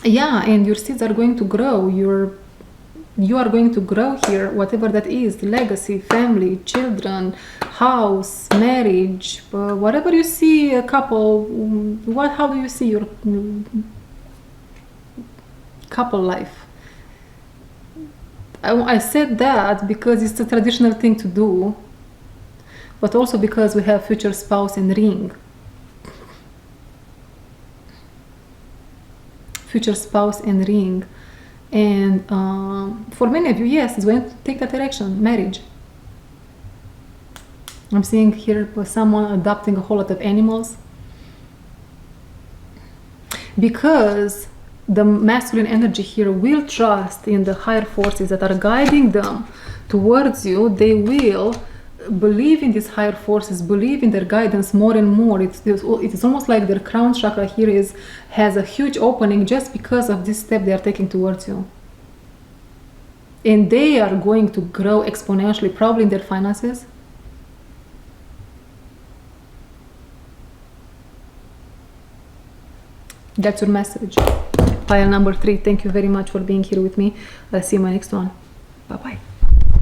Yeah, and your seeds are going to grow. You are going to grow here, whatever that is, legacy, family, children, house, marriage, whatever you see a couple, how do you see your couple life? I said that because it's a traditional thing to do, but also because we have future spouse and ring. Future spouse and ring. And for many of you, yes, it's going to take that direction, marriage. I'm seeing here someone adopting a whole lot of animals. Because the masculine energy here will trust in the higher forces that are guiding them towards you. They will believe in these higher forces, believe in their guidance more and more. It is almost like their crown chakra here has a huge opening just because of this step they are taking towards you. And they are going to grow exponentially, probably in their finances. That's your message. Pile number 3, thank you very much for being here with me. I'll see you in my next one. Bye-bye.